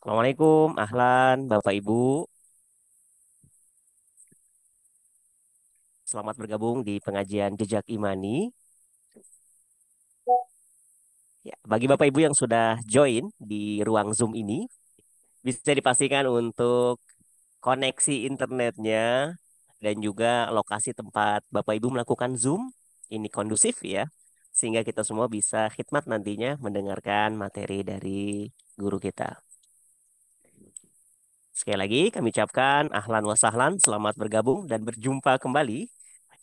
Assalamualaikum, ahlan, Bapak Ibu. Selamat bergabung di pengajian Jejak Imani. Ya, bagi Bapak Ibu yang sudah join di ruang Zoom ini, bisa dipastikan untuk koneksi internetnya dan juga lokasi tempat Bapak Ibu melakukan Zoom ini kondusif ya, sehingga kita semua bisa khidmat nantinya mendengarkan materi dari guru kita. Sekali lagi kami ucapkan ahlan wa sahlan, selamat bergabung dan berjumpa kembali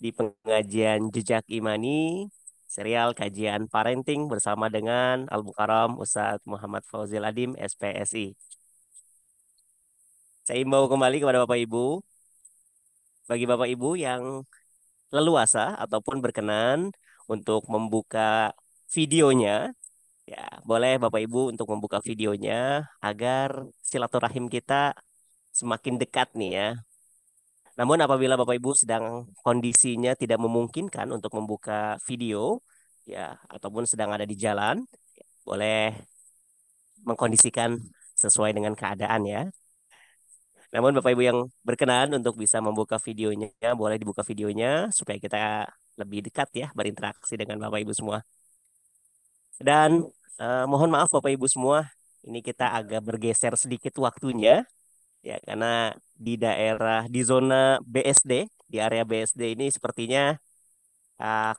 di pengajian Jejak Imani, serial kajian parenting bersama dengan Al-Mukarram Ustadz Muhammad Fauzil Adim, SPSI. Saya imbau kembali kepada Bapak Ibu, bagi Bapak Ibu yang leluasa ataupun berkenan untuk membuka videonya, ya boleh Bapak Ibu untuk membuka videonya agar silaturahim kita semakin dekat nih ya. Namun apabila Bapak Ibu sedang kondisinya tidak memungkinkan untuk membuka video, ya, ataupun sedang ada di jalan, boleh mengkondisikan sesuai dengan keadaan ya. Namun Bapak Ibu yang berkenan untuk bisa membuka videonya, boleh dibuka videonya supaya kita lebih dekat ya berinteraksi dengan Bapak Ibu semua. Dan mohon maaf Bapak Ibu semua, ini kita agak bergeser sedikit waktunya ya karena di daerah di zona BSD, di area BSD ini sepertinya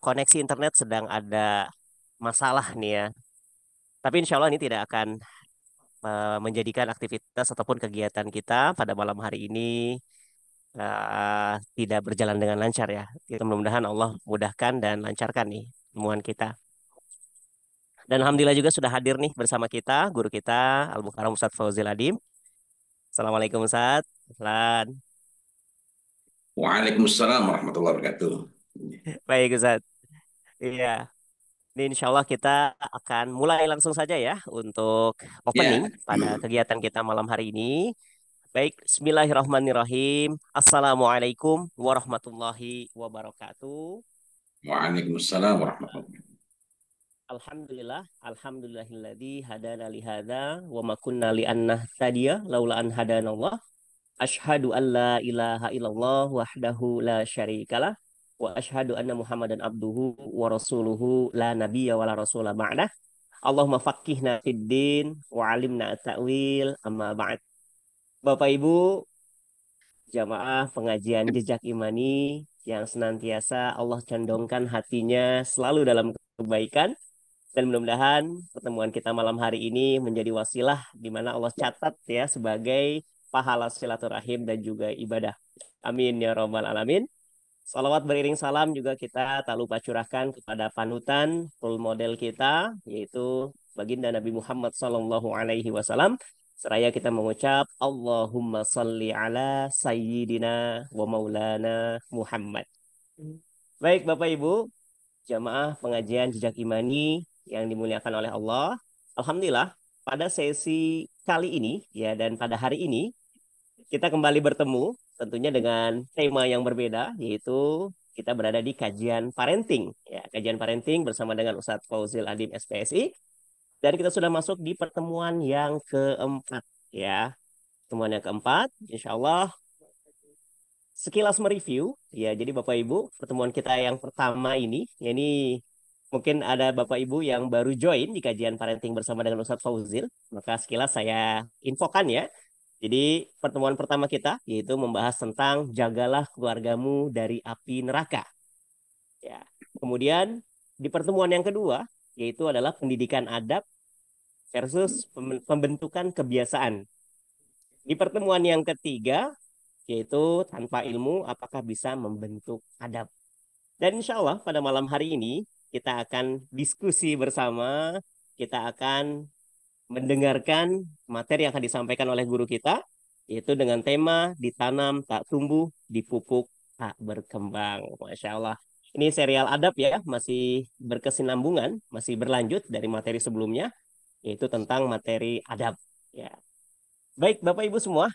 koneksi internet sedang ada masalah nih ya. Tapi insya Allah ini tidak akan menjadikan aktivitas ataupun kegiatan kita pada malam hari ini tidak berjalan dengan lancar ya. Kita mudah-mudahan Allah mudahkan dan lancarkan nih temuan kita. Dan Alhamdulillah juga sudah hadir nih bersama kita guru kita Al-Mukarram Ustadz Fauzil Adim. Assalamualaikum Ustadz. Lan. Waalaikumsalam warahmatullahi wabarakatuh. Baik Ustadz. Iya. Ini insya Allah kita akan mulai langsung saja ya untuk opening Ya, pada kegiatan kita malam hari ini. Baik, Bismillahirrahmanirrahim. Assalamualaikum warahmatullahi wabarakatuh. Waalaikumsalam warahmatullahi wabarakatuh. Alhamdulillahilladzi hadana li hadza wa ma kunna li an nahtadiya laula an hadanallah. Asyhadu an la ilaha illallah wahdahu la syarikalah wa asyhadu anna Muhammadan abduhu wa rasuluhu la nabiyya wa la rasula ba'dah. Allahumma faqqihna fid din wa alimna at-ta'wil amma ba'd. Bapak Ibu, jamaah pengajian Jejak Imani yang senantiasa Allah condongkan hatinya selalu dalam kebaikan dan mudah-mudahan pertemuan kita malam hari ini menjadi wasilah di mana Allah catat ya sebagai pahala silaturahim dan juga ibadah. Amin ya robbal alamin. Salawat beriring salam juga kita tak lupa curahkan kepada panutan role model kita yaitu baginda Nabi Muhammad SAW. Seraya kita mengucap Allahumma salli ala sayyidina wa maulana Muhammad. Baik Bapak Ibu, jamaah pengajian Jejak Imani yang dimuliakan oleh Allah. Alhamdulillah pada sesi kali ini ya dan pada hari ini kita kembali bertemu tentunya dengan tema yang berbeda yaitu kita berada di kajian parenting ya, kajian parenting bersama dengan Ustadz Fauzil Adim SPSI dan kita sudah masuk di pertemuan yang keempat ya. Pertemuan yang keempat, insya Allah sekilas mereview ya. Jadi Bapak Ibu, pertemuan kita yang pertama ini mungkin ada Bapak Ibu yang baru join di kajian parenting bersama dengan Ustadz Fauzil, maka sekilas saya infokan ya. Jadi pertemuan pertama kita yaitu membahas tentang jagalah keluargamu dari api neraka. Ya. Kemudian di pertemuan yang kedua yaitu adalah pendidikan adab versus pembentukan kebiasaan. Di pertemuan yang ketiga yaitu tanpa ilmu apakah bisa membentuk adab. Dan insya Allah pada malam hari ini kita akan diskusi bersama, kita akan mendengarkan materi yang akan disampaikan oleh guru kita, yaitu dengan tema ditanam tak tumbuh, dipupuk tak berkembang. Masya Allah. Ini serial adab ya, masih berkesinambungan, masih berlanjut dari materi sebelumnya, yaitu tentang materi adab. Ya. Baik Bapak Ibu semua,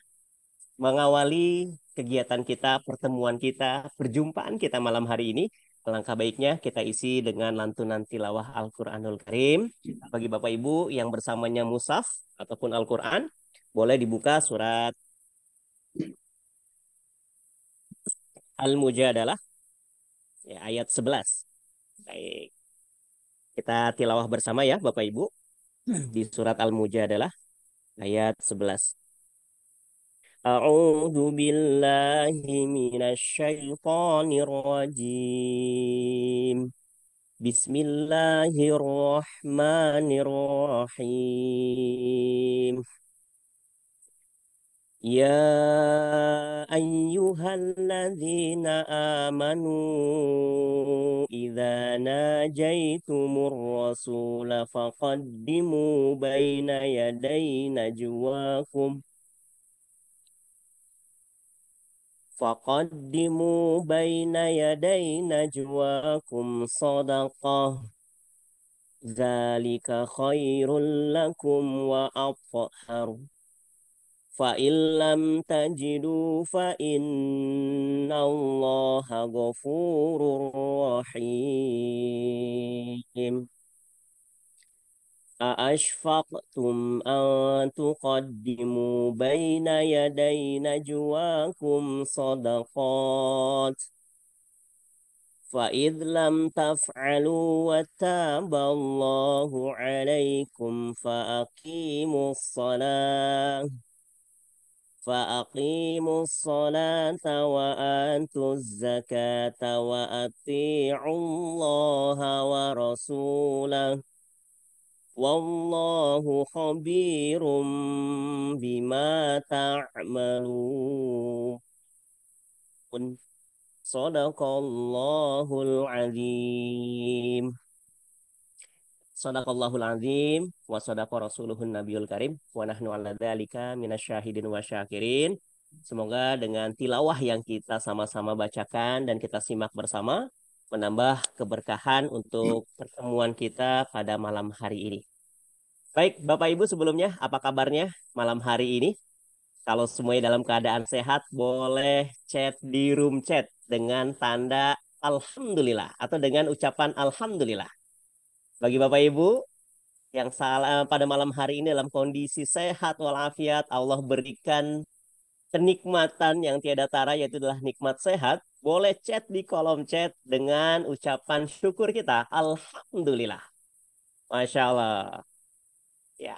mengawali kegiatan kita, pertemuan kita, perjumpaan kita malam hari ini, alangkah baiknya kita isi dengan lantunan tilawah Al-Quranul Karim. Bagi Bapak Ibu yang bersamanya Musaf ataupun Al-Quran, Boleh dibuka surat Al-Mujadalah ya, ayat 11. Baik, kita tilawah bersama ya Bapak Ibu di surat Al-Mujadalah ayat 11. A'udzu billahi minasy syaithanir rajim. Bismillahirrahmanirrahim. يا أيها الذين آمنوا إذا ناجيتم الرسول فقدموا بين يدي نجواكم صدقة ذلك خير لكم وأطهر فإن لم تجدوا فإن الله غفور رحيم أأشفقتم أن تقدموا بين يدي نجواكم صدقات فإذ لم تفعلوا وتاب الله عليكم فأقيموا الصلاة وآتوا الزكاة وأطيعوا الله ورسوله والله خبير بما تعملون صدق الله العظيم. Sadaqallahul azim wa sadaqa rasuluhun nabiyul karim wa nahnu ala dzalika minasyahidin wa syakirin. Semoga dengan tilawah yang kita sama-sama bacakan dan kita simak bersama menambah keberkahan untuk pertemuan kita pada malam hari ini. Baik, Bapak Ibu sebelumnya apa kabarnya malam hari ini? Kalau semuanya dalam keadaan sehat, boleh chat di room chat dengan tanda alhamdulillah atau dengan ucapan alhamdulillah. Bagi Bapak Ibu yang salah pada malam hari ini dalam kondisi sehat walafiat, Allah berikan kenikmatan yang tiada tara yaitu adalah nikmat sehat, boleh chat di kolom chat dengan ucapan syukur kita. Alhamdulillah. Masya Allah. Ya.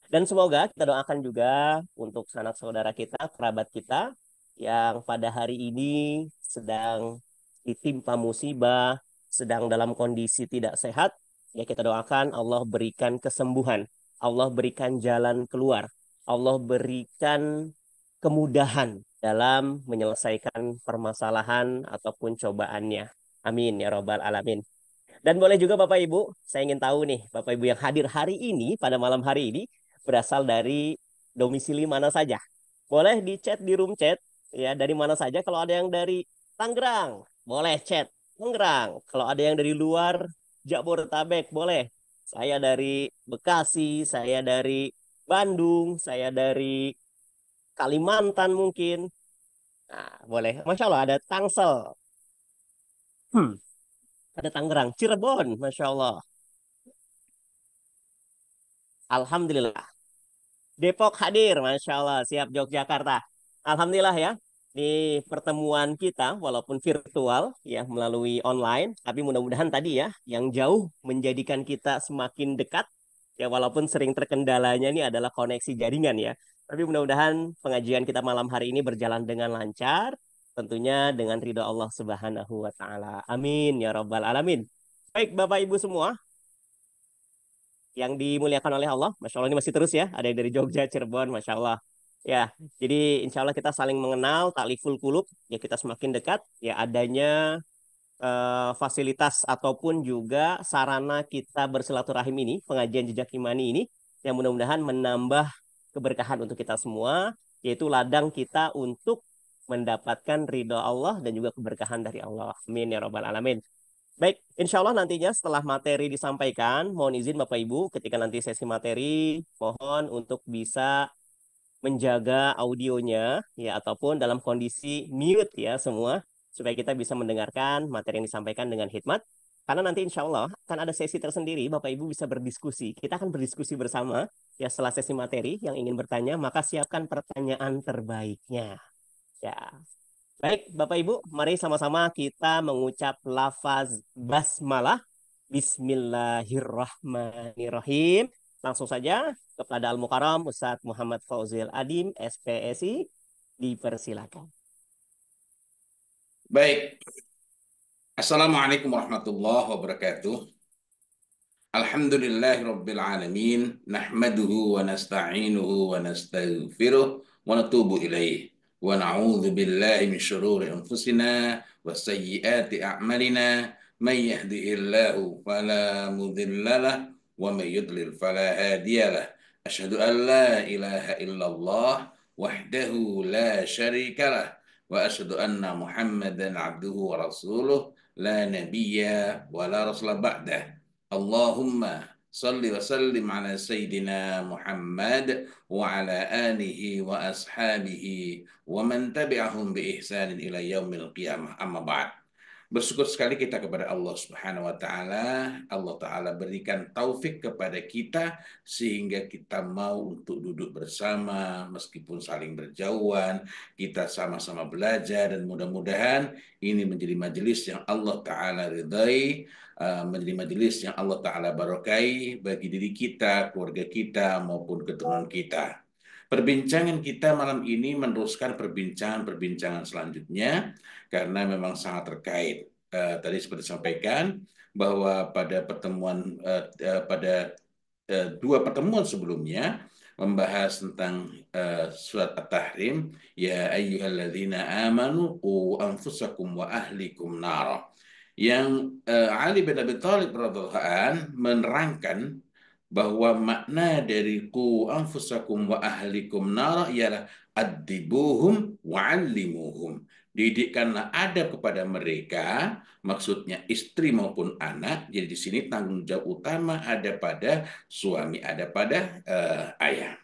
Dan semoga kita doakan juga untuk sanak saudara kita, kerabat kita yang pada hari ini sedang ditimpa musibah, sedang dalam kondisi tidak sehat. Ya kita doakan Allah berikan kesembuhan, Allah berikan jalan keluar, Allah berikan kemudahan dalam menyelesaikan permasalahan ataupun cobaannya. Amin ya robbal alamin. Dan boleh juga Bapak Ibu, saya ingin tahu nih, Bapak Ibu yang hadir hari ini, pada malam hari ini, berasal dari domisili mana saja. Boleh di chat di room chat, ya dari mana saja. Kalau ada yang dari Tangerang, boleh chat Tangerang. Kalau ada yang dari luar Jabodetabek, boleh. Saya dari Bekasi, saya dari Bandung, saya dari Kalimantan mungkin. Nah, boleh. Masya Allah ada Tangsel. Ada Tangerang, Cirebon, Masya Allah. Alhamdulillah. Depok hadir, Masya Allah. Siap Yogyakarta. Alhamdulillah ya. Di pertemuan kita, walaupun virtual, ya melalui online, tapi mudah-mudahan tadi ya, yang jauh menjadikan kita semakin dekat, ya walaupun sering terkendalanya ini adalah koneksi jaringan ya. Tapi mudah-mudahan pengajian kita malam hari ini berjalan dengan lancar, tentunya dengan ridho Allah Subhanahu wa Ta'ala. Amin ya Rabbal 'Alamin. Baik, Bapak Ibu semua, yang dimuliakan oleh Allah. Masya Allah ini masih terus ya. Ada yang dari Jogja, Cirebon, Masya Allah. Ya, jadi insya Allah kita saling mengenal, takliful kulub, ya kita semakin dekat, ya adanya fasilitas ataupun juga sarana kita bersilaturahim ini, pengajian jejak imani ini, yang mudah-mudahan menambah keberkahan untuk kita semua, yaitu ladang kita untuk mendapatkan ridho Allah dan juga keberkahan dari Allah. Amin ya Rabbal 'Alamin. Baik, insya Allah nantinya setelah materi disampaikan, mohon izin Bapak Ibu, ketika nanti sesi materi, mohon untuk bisa menjaga audionya, ya ataupun dalam kondisi mute ya semua, supaya kita bisa mendengarkan materi yang disampaikan dengan hikmat. Karena nanti insya Allah akan ada sesi tersendiri, Bapak Ibu bisa berdiskusi. Kita akan berdiskusi bersama ya setelah sesi materi yang ingin bertanya, maka siapkan pertanyaan terbaiknya. Ya, baik Bapak Ibu, mari sama-sama kita mengucap lafaz basmalah. Bismillahirrahmanirrahim. Langsung saja kepada Al-Mukarram Ustadz Muhammad Fauzil Adim, SPSI, dipersilakan. Baik, Assalamualaikum warahmatullahi wabarakatuh. Alhamdulillahi Rabbil Alamin, nahmaduhu wa nasta'inuhu wa nastaghfiruh wa natubu ilaih. Wa na'udzu billahi min syururi anfusina wa sayyiati a'malina. Man yahdihillahu fala mudhillalah wa man yudlil fala hadiyalah. Asyhadu an la ilaha illallah wahdahu la syarikalah wa asyhadu anna Muhammadan abduhu wa rasuluh la nabiyya wa la rasula ba'dah. Allahumma salli wa sallim ala Sayyidina Muhammad wa ala alihi wa ashabihi wa man tabi'ahum bi ihsanin ila yaumil qiyamah, amma ba'd. Bersyukur sekali kita kepada Allah Subhanahu wa taala. Allah taala berikan taufik kepada kita sehingga kita mau untuk duduk bersama meskipun saling berjauhan, kita sama-sama belajar dan mudah-mudahan ini menjadi majelis yang Allah taala ridai, menjadi majelis yang Allah taala barakahi bagi diri kita, keluarga kita maupun keturunan kita. Perbincangan kita malam ini meneruskan perbincangan-perbincangan selanjutnya karena memang sangat terkait. Tadi seperti disampaikan bahwa pada dua pertemuan sebelumnya membahas tentang surat At-Tahrim, ya ayyuhalladzina amanu qu anfusakum wa ahlikum nara. Yang Ali bin Abi Thalib radhiyallahu an menerangkan bahwa makna dari ku anfusakum wa ahlikum nara ialah adibuhum wa allimuhum. Didikkanlah adab kepada mereka, maksudnya istri maupun anak. Jadi di sini tanggung jawab utama ada pada suami, ada pada ayah.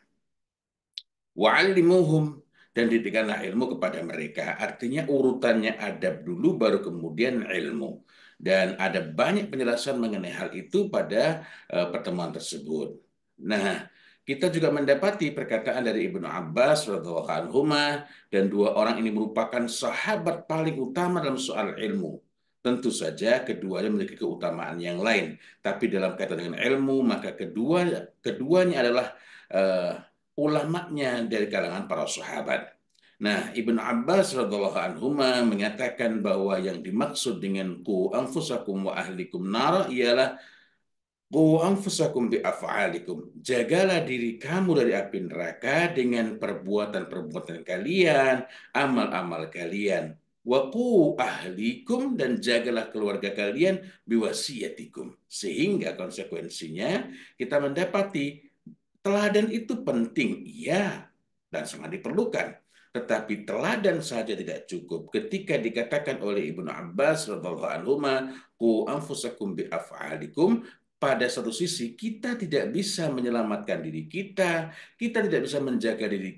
Wa allimuhum, dan didikkanlah ilmu kepada mereka. Artinya urutannya adab dulu baru kemudian ilmu. Dan ada banyak penjelasan mengenai hal itu pada pertemuan tersebut. Nah, kita juga mendapati perkataan dari Ibnu Abbas radhiyallahu anhuma, dan dua orang ini merupakan sahabat paling utama dalam soal ilmu. Tentu saja keduanya memiliki keutamaan yang lain, tapi dalam kaitan dengan ilmu maka keduanya adalah ulamanya dari kalangan para sahabat. Nah, Ibnu Abbas radhiyallahu anhuma mengatakan bahwa yang dimaksud dengan ku anfusakum wa ahlikum nar ialah ku anfusakum bi af'alikum. Jagalah diri kamu dari api neraka dengan perbuatan-perbuatan kalian, amal-amal kalian. Wa qu ahlikum, dan jagalah keluarga kalian biwasiyatikum. Sehingga konsekuensinya kita mendapati teladan itu penting, iya, dan sangat diperlukan. Tetapi teladan saja tidak cukup. Ketika dikatakan oleh Ibnu Abbas radhiyallahu anhu, "Qu anfusakum bi af'alikum", pada satu sisi kita tidak bisa menyelamatkan diri kita tidak bisa menjaga diri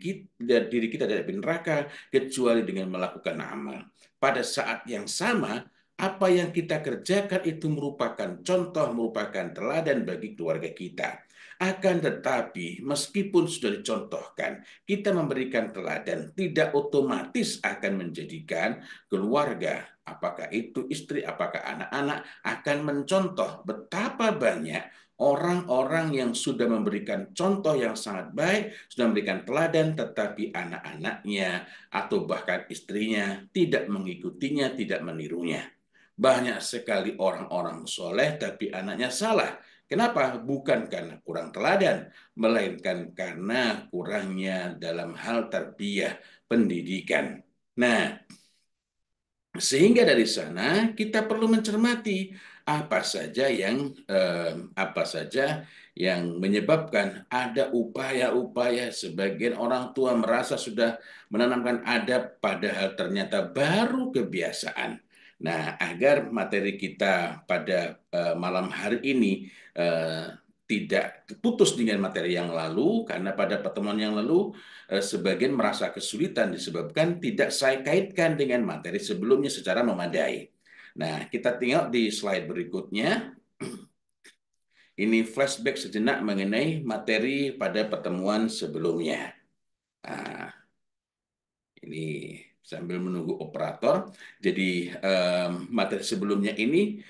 kita dari api neraka kecuali dengan melakukan amal. Pada saat yang sama, apa yang kita kerjakan itu merupakan contoh, merupakan teladan bagi keluarga kita. Akan tetapi, meskipun sudah dicontohkan, kita memberikan teladan, tidak otomatis akan menjadikan keluarga, apakah itu istri, apakah anak-anak, akan mencontoh. Betapa banyak orang-orang yang sudah memberikan contoh yang sangat baik, sudah memberikan teladan, tetapi anak-anaknya atau bahkan istrinya tidak mengikutinya, tidak menirunya. Banyak sekali orang-orang soleh, tapi anaknya salah. Kenapa? Bukan karena kurang teladan, melainkan karena kurangnya dalam hal tarbiyah, pendidikan. Nah, sehingga dari sana kita perlu mencermati apa saja yang menyebabkan ada upaya-upaya sebagian orang tua merasa sudah menanamkan adab, padahal ternyata baru kebiasaan. Nah, agar materi kita pada malam hari ini tidak putus dengan materi yang lalu, karena pada pertemuan yang lalu sebagian merasa kesulitan disebabkan tidak saya kaitkan dengan materi sebelumnya secara memadai. Nah, kita tengok di slide berikutnya. Ini flashback sejenak mengenai materi pada pertemuan sebelumnya. Nah, ini sambil menunggu operator. Jadi materi sebelumnya ini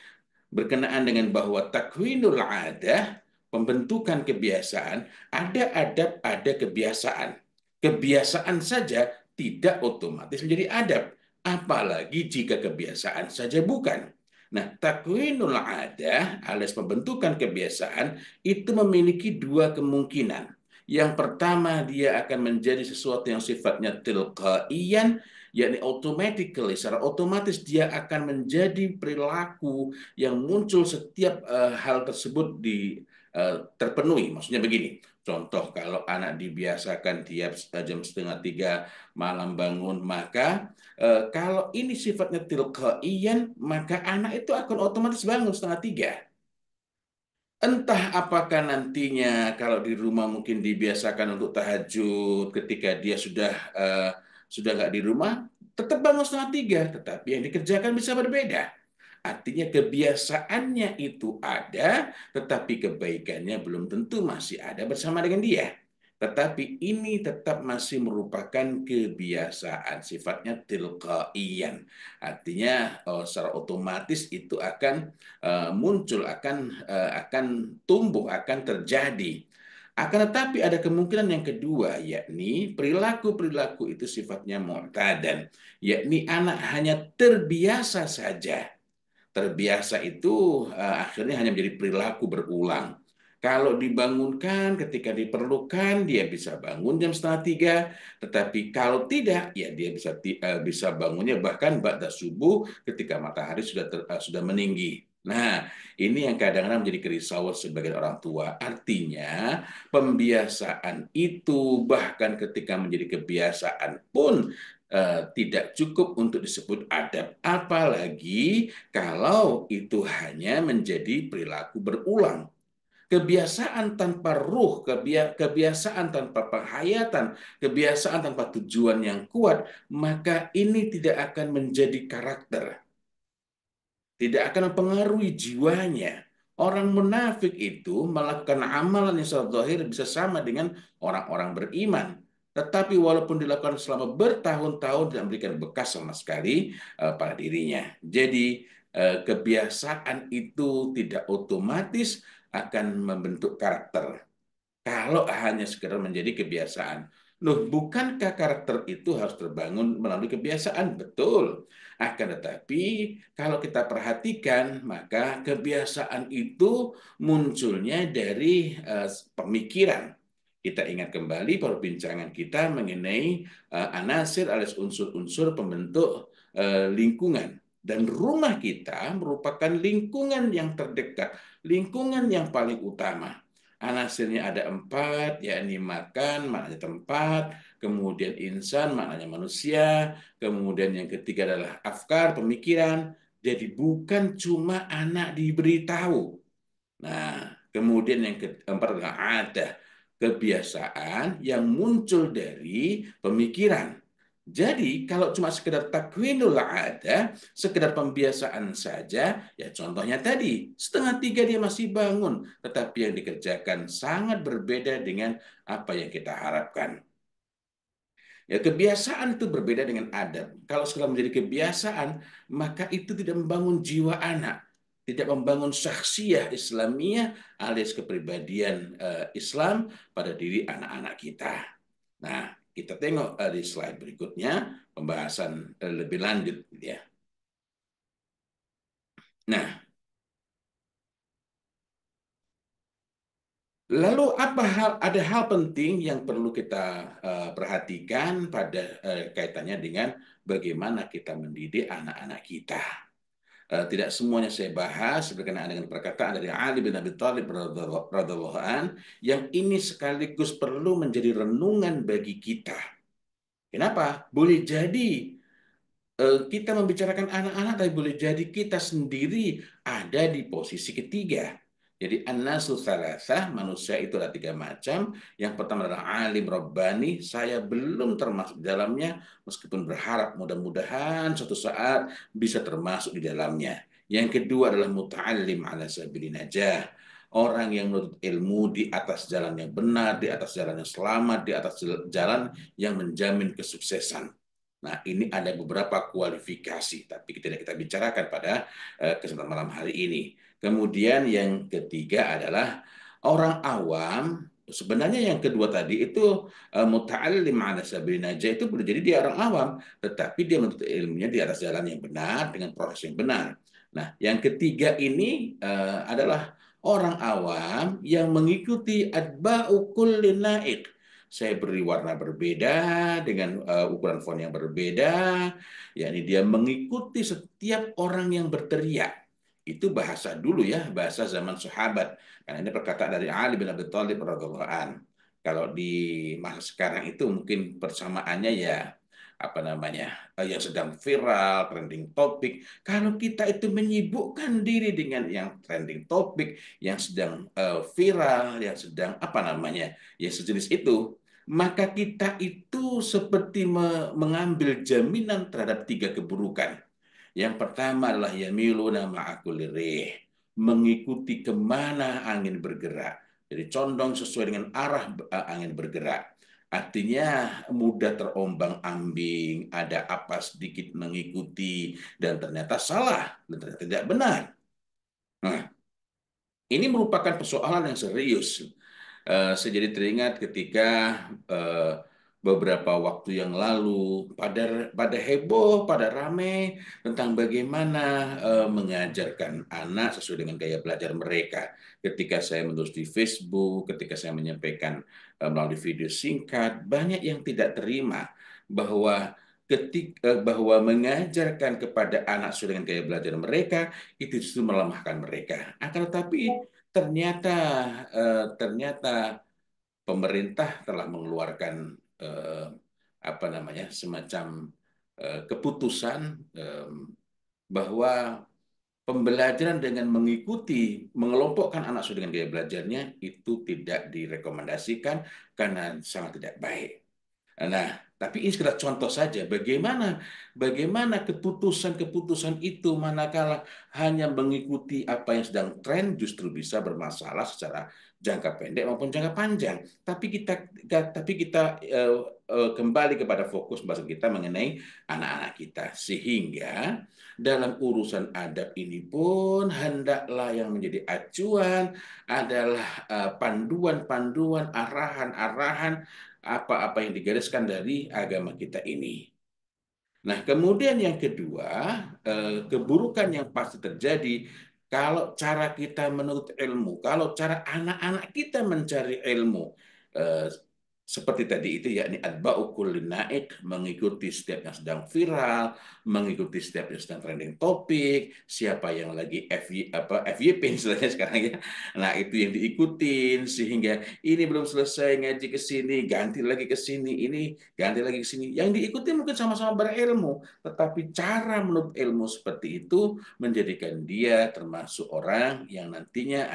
berkenaan dengan bahwa takwinul adah, pembentukan kebiasaan, ada adab, ada kebiasaan. Kebiasaan saja tidak otomatis menjadi adab, apalagi jika kebiasaan saja bukan. Nah, takwinul adah alias pembentukan kebiasaan itu memiliki dua kemungkinan. Yang pertama, dia akan menjadi sesuatu yang sifatnya tilqaiyan, yakni automatically, secara otomatis dia akan menjadi perilaku yang muncul setiap hal tersebut terpenuhi. Maksudnya begini, contoh kalau anak dibiasakan tiap jam setengah 3 malam bangun, maka kalau ini sifatnya tilqaiyan, maka anak itu akan otomatis bangun setengah 3. Entah apakah nantinya kalau di rumah mungkin dibiasakan untuk tahajud ketika dia sudah nggak di rumah, tetap bangun setengah 3, tetapi yang dikerjakan bisa berbeda. Artinya kebiasaannya itu ada, tetapi kebaikannya belum tentu masih ada bersama dengan dia. Tetapi ini tetap masih merupakan kebiasaan, sifatnya tilqaiyan. Artinya secara otomatis itu akan muncul, akan tumbuh, akan terjadi. Akan tetapi ada kemungkinan yang kedua, yakni perilaku-perilaku itu sifatnya mu'tadan, yakni anak hanya terbiasa saja. Terbiasa itu akhirnya hanya menjadi perilaku berulang. Kalau dibangunkan ketika diperlukan, dia bisa bangun jam setengah 3. Tetapi kalau tidak, ya dia bisa bangunnya bahkan ba'da subuh ketika matahari sudah meninggi. Nah, ini yang kadang-kadang menjadi kerisauan sebagai orang tua. Artinya, pembiasaan itu bahkan ketika menjadi kebiasaan pun tidak cukup untuk disebut adab. Apalagi kalau itu hanya menjadi perilaku berulang. Kebiasaan tanpa ruh, kebiasaan tanpa penghayatan, kebiasaan tanpa tujuan yang kuat, maka ini tidak akan menjadi karakter, tidak akan mempengaruhi jiwanya. Orang munafik itu melakukan amalan yang secara zahir bisa sama dengan orang-orang beriman. Tetapi walaupun dilakukan selama bertahun-tahun tidak memberikan bekas sama sekali pada dirinya. Jadi kebiasaan itu tidak otomatis akan membentuk karakter. Kalau hanya sekedar menjadi kebiasaan. Loh, bukankah karakter itu harus terbangun melalui kebiasaan? Betul. Akan tetapi, kalau kita perhatikan, maka kebiasaan itu munculnya dari pemikiran. Kita ingat kembali perbincangan kita mengenai anasir alias unsur-unsur pembentuk lingkungan. Dan rumah kita merupakan lingkungan yang terdekat, lingkungan yang paling utama. Anasirnya ada 4, yakni makan, maknanya tempat, kemudian insan, maknanya manusia, kemudian yang ketiga adalah afkar, pemikiran. Jadi bukan cuma anak diberitahu. Nah, kemudian yang keempat adalah ada kebiasaan yang muncul dari pemikiran. Jadi kalau cuma sekedar takwinul ada, sekedar pembiasaan saja, ya contohnya tadi, setengah 3 dia masih bangun, tetapi yang dikerjakan sangat berbeda dengan apa yang kita harapkan. Ya, kebiasaan itu berbeda dengan adab. Kalau setelah menjadi kebiasaan, maka itu tidak membangun jiwa anak, tidak membangun syakhsiyah Islamiyah alias kepribadian Islam pada diri anak-anak kita. Nah, kita tengok di slide berikutnya pembahasan lebih lanjut ya. Nah, lalu ada hal penting yang perlu kita perhatikan pada kaitannya dengan bagaimana kita mendidik anak-anak kita. Tidak semuanya saya bahas berkenaan dengan perkataan dari Ali bin Abi Thalib radhiyallahu an yang ini sekaligus perlu menjadi renungan bagi kita. Kenapa? Boleh jadi kita membicarakan anak-anak, tapi boleh jadi kita sendiri ada di posisi ketiga. Jadi an-nasu thalathah, manusia itu ada tiga macam. Yang pertama adalah alim rabbani, saya belum termasuk di dalamnya, meskipun berharap mudah-mudahan suatu saat bisa termasuk di dalamnya. Yang kedua adalah muta'allim ala sabili najah. Orang yang menuntut ilmu di atas jalan yang benar, di atas jalan yang selamat, di atas jalan yang menjamin kesuksesan. Nah, ini ada beberapa kualifikasi, tapi tidak kita bicarakan pada kesempatan malam hari ini. Kemudian yang ketiga adalah orang awam. Sebenarnya yang kedua tadi itu muta'allim ala sabili najah itu boleh jadi dia orang awam, tetapi dia menuntut ilmunya di atas jalan yang benar dengan proses yang benar. Nah, yang ketiga ini adalah orang awam yang mengikuti atba'u kulli naik. Saya beri warna berbeda dengan ukuran font yang berbeda, yakni dia mengikuti setiap orang yang berteriak. Itu bahasa dulu ya, bahasa zaman sahabat. Karena ini perkataan dari Ali bin Abi Thalib radhiyallahu an. Kalau di masa sekarang itu mungkin persamaannya ya apa namanya yang sedang viral, trending topik. Kalau kita itu menyibukkan diri dengan yang trending topik, yang sedang viral, yang sedang apa namanya, yang sejenis itu, maka kita itu seperti mengambil jaminan terhadap tiga keburukan. Yang pertama adalah yamiluna ma'akulirih, mengikuti kemana angin bergerak. Jadi condong sesuai dengan arah angin bergerak. Artinya mudah terombang-ambing, ada apa sedikit mengikuti, dan ternyata salah, dan ternyata tidak benar. Nah, ini merupakan persoalan yang serius. Saya jadi teringat ketika eh, beberapa waktu yang lalu pada heboh, pada ramai tentang bagaimana mengajarkan anak sesuai dengan gaya belajar mereka. Ketika saya menulis di Facebook, ketika saya menyampaikan melalui video singkat, banyak yang tidak terima bahwa bahwa mengajarkan kepada anak sesuai dengan gaya belajar mereka itu justru melemahkan mereka. Akan tetapi ternyata ternyata pemerintah telah mengeluarkan eh, apa namanya semacam keputusan bahwa pembelajaran dengan mengikuti mengelompokkan anak sesuai dengan gaya belajarnya itu tidak direkomendasikan karena sangat tidak baik. Nah, tapi ini sekedar contoh saja bagaimana bagaimana keputusan-keputusan itu manakala hanya mengikuti apa yang sedang tren justru bisa bermasalah secara jangka pendek maupun jangka panjang. Tapi kita kembali kepada fokus bahasan kita mengenai anak-anak kita sehingga dalam urusan adab ini pun hendaklah yang menjadi acuan adalah panduan-panduan, arahan-arahan apa-apa yang digariskan dari agama kita ini. Nah, kemudian yang kedua, keburukan yang pasti terjadi kalau cara kita menuntut ilmu, kalau cara anak-anak kita mencari ilmu, eh, seperti tadi itu yakni atba'u kulli naik, mengikuti setiap yang sedang viral, mengikuti setiap yang sedang trending topik, siapa yang lagi FYP istilahnya sekarang ya. Nah, itu yang diikutin sehingga ini belum selesai ngaji ke sini, ganti lagi ke sini, ini ganti lagi ke sini. Yang diikuti mungkin sama-sama berilmu, tetapi cara menuntut ilmu seperti itu menjadikan dia termasuk orang yang nantinya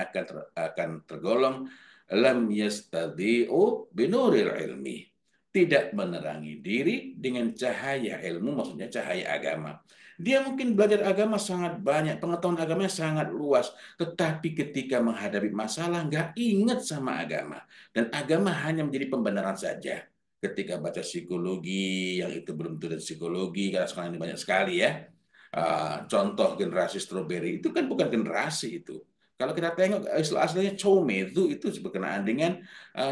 akan tergolong lam yastadi'u binuril ilmi. Tidak menerangi diri dengan cahaya ilmu, maksudnya cahaya agama. Dia mungkin belajar agama sangat banyak, pengetahuan agamanya sangat luas, tetapi ketika menghadapi masalah nggak ingat sama agama. Dan agama hanya menjadi pembenaran saja. Ketika baca psikologi, yang itu belum tentu psikologi, karena sekarang ini banyak sekali ya. Contoh generasi stroberi, itu kan bukan generasi itu. Kalau kita tengok istilah aslinya Chomezu itu berkenaan dengan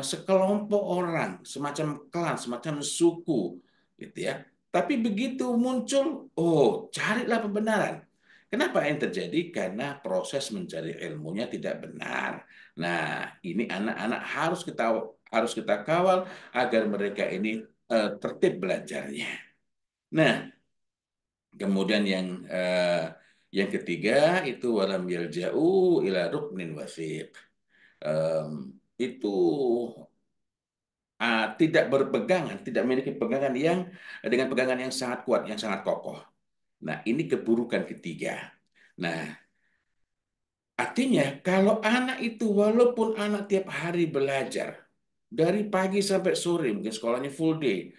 sekelompok orang, semacam klan, semacam suku, gitu ya. Tapi begitu muncul, oh carilah pembenaran. Kenapa yang terjadi? Karena proses mencari ilmunya tidak benar. Nah, ini anak-anak harus kita kawal agar mereka ini tertib belajarnya. Nah, kemudian yang ketiga itu walam yalja'u ila ruknin wasiq. Itu tidak berpegangan, tidak memiliki pegangan yang dengan pegangan yang sangat kuat, yang sangat kokoh. Nah, ini keburukan ketiga. Nah, Artinya, kalau anak itu walaupun anak tiap hari belajar, dari pagi sampai sore, mungkin sekolahnya full day,